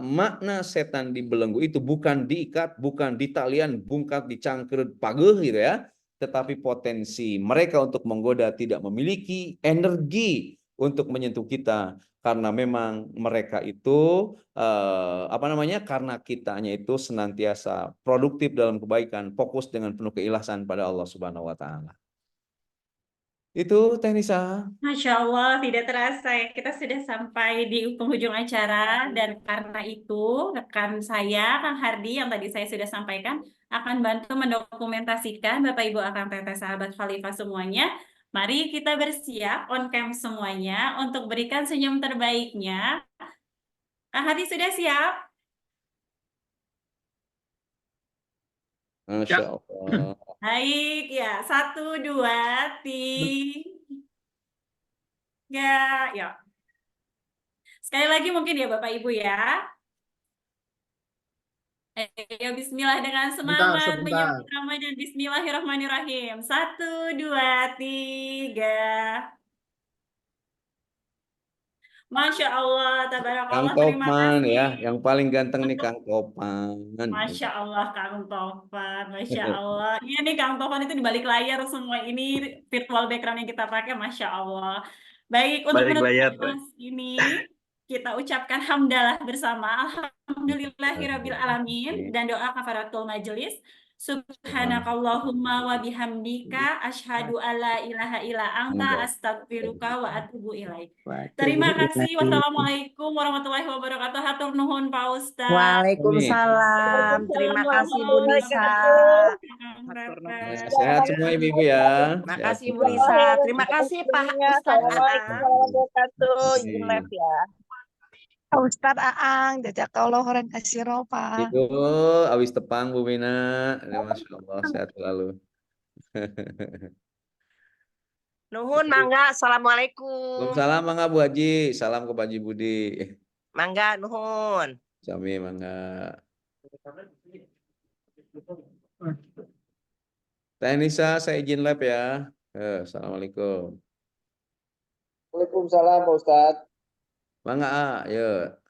makna setan dibelenggu itu bukan diikat, bukan ditalian, bungkat, dicangkrut, paguh gitu ya, tetapi potensi mereka untuk menggoda tidak memiliki energi untuk menyentuh kita karena memang mereka itu karena kitanya itu senantiasa produktif dalam kebaikan, fokus dengan penuh keikhlasan pada Allah Subhanahu wa taala. Itu Teknisa. Masya Allah, tidak terasa ya. Kita sudah sampai di penghujung acara dan karena itu rekan saya, Kang Hardi, yang tadi saya sudah sampaikan, akan bantu mendokumentasikan Bapak Ibu Akang Teteh sahabat Khalifah semuanya. Mari kita bersiap on cam semuanya untuk berikan senyum terbaiknya. Kang Hardi sudah siap? Masya Allah. Baik, ya. 1, 2, 3, ya. Sekali lagi mungkin ya Bapak Ibu ya. Ayo bismillah dengan semangat menyambut Ramadan. Bismillahirrahmanirrahim. 1, 2, 3. Masya Allah, Kang tabarakallah, terima Topan kasih. ya, yang paling ganteng nih Kang Topan. Masya Allah, Kang Topan. Masya Allah. Iya nih Kang Topan itu di balik layar semua ini virtual background yang kita pakai. Masya Allah. Baik, untuk menutup kelas ini, kita ucapkan hamdalah bersama. Alhamdulillahirabbil alamin dan doa kafaratul majelis. Subhanakallahumma wa bihamdika asyhadu alla ilaha illa anta astaghfiruka wa atubu ilaik. Terima kasih. Wassalamualaikum warahmatullahi wabarakatuh. Hatur nuhun Pak Ustadz. Waalaikumsalam. Terima kasih Bu Nisa. Sehat semua ibu-ibu ya. Makasih Bu Nisa. Terima kasih Pak Ustadz Aang. Pak Ustadz Aang, jazakallahu khairan katsira, Pak. Ibu, awis tepang Bu Mina. Masya Allah, sehat selalu. Nuhun, mangga. Assalamualaikum. Waalaikumsalam, mangga Bu Haji. Salam ke Pak Haji Budi. Mangga, nuhun. Sami, mangga. Teh Nisa, saya izin live ya. Assalamualaikum. Waalaikumsalam Pak Ustadz. Mangga, yuk.